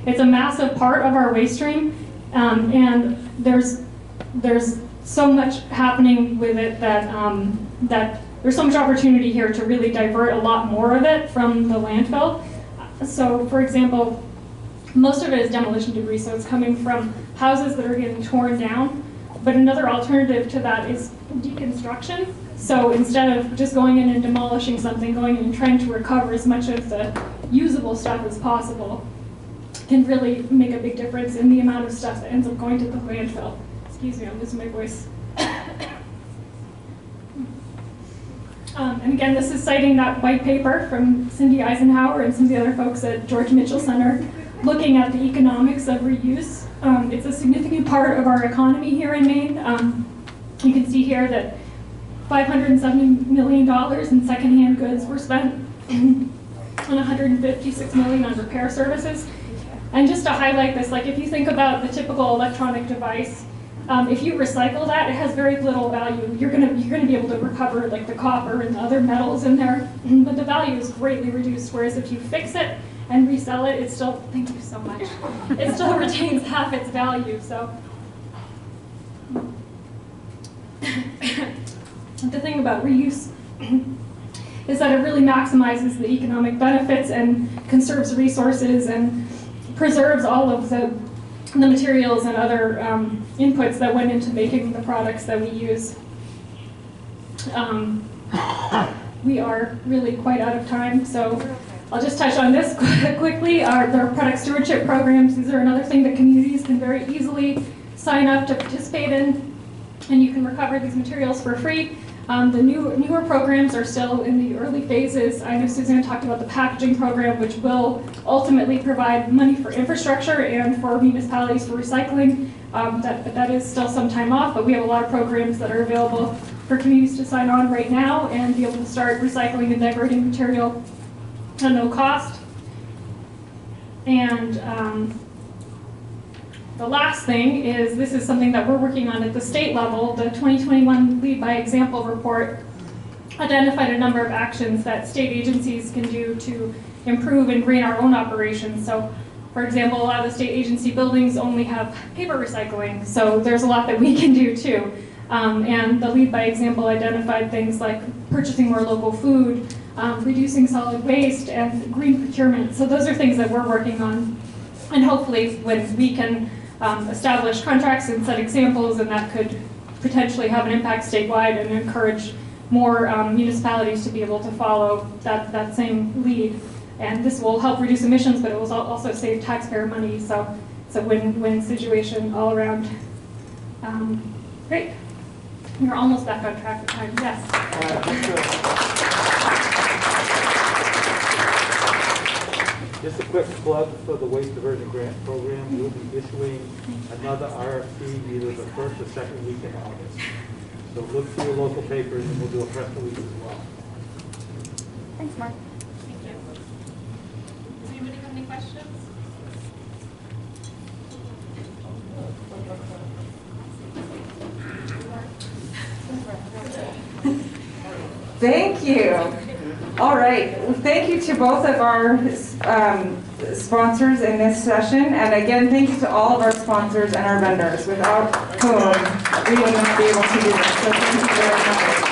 It's a massive part of our waste stream, and there's so much happening with it that that there's so much opportunity here to really divert a lot more of it from the landfill. So, for example, most of it is demolition debris, so it's coming from houses that are getting torn down. But another alternative to that is deconstruction. So instead of just going in and demolishing something, going in and trying to recover as much of the usable stuff as possible can really make a big difference in the amount of stuff that ends up going to the landfill. Excuse me, I'm losing my voice. And again, this is citing that white paper from Cindy Eisenhower and some of the other folks at George Mitchell Center looking at the economics of reuse. It's a significant part of our economy here in Maine. You can see here that $570 million in secondhand goods were spent and $156 million on repair services. And just to highlight this, like if you think about the typical electronic device, if you recycle that, it has very little value. You're gonna be able to recover like the copper and the other metals in there, but the value is greatly reduced. Whereas if you fix it and resell it, it still, thank you so much, it still retains half its value. So the thing about reuse is that it really maximizes the economic benefits and conserves resources and preserves all of the materials and other inputs that went into making the products that we use. We are really quite out of time, so I'll just touch on this quickly. There are product stewardship programs. These are another thing that communities can very easily sign up to participate in, and you can recover these materials for free. The newer programs are still in the early phases. I know Suzanne talked about the packaging program, which will ultimately provide money for infrastructure and for municipalities for recycling. That is still some time off, but we have a lot of programs that are available for communities to sign on right now and be able to start recycling and diverting material at no cost. And the last thing is, this is something that we're working on at the state level. The 2021 Lead by Example report identified a number of actions that state agencies can do to improve and green our own operations. So, for example, a lot of the state agency buildings only have paper recycling, so there's a lot that we can do too. And the Lead by Example identified things like purchasing more local food, reducing solid waste, and green procurement. So those are things that we're working on. And hopefully when we can establish contracts and set examples, and that could potentially have an impact statewide and encourage more municipalities to be able to follow that same lead. And this will help reduce emissions, but it will also save taxpayer money. So it's a win-win situation all around. Great. We're almost back on track with time. Yes.
Just a quick plug for the Waste Diversion Grant Program. We'll be issuing another RFP either the first or second week in August. So look through your local papers and we'll do a press release as well.
Thanks, Mark. Thank you. Does anybody have any questions?
Thank you. All right. Well, thank you to both of our sponsors in this session. And again, thank you to all of our sponsors and our vendors, without whom we would not be able to do this. So thank you very much.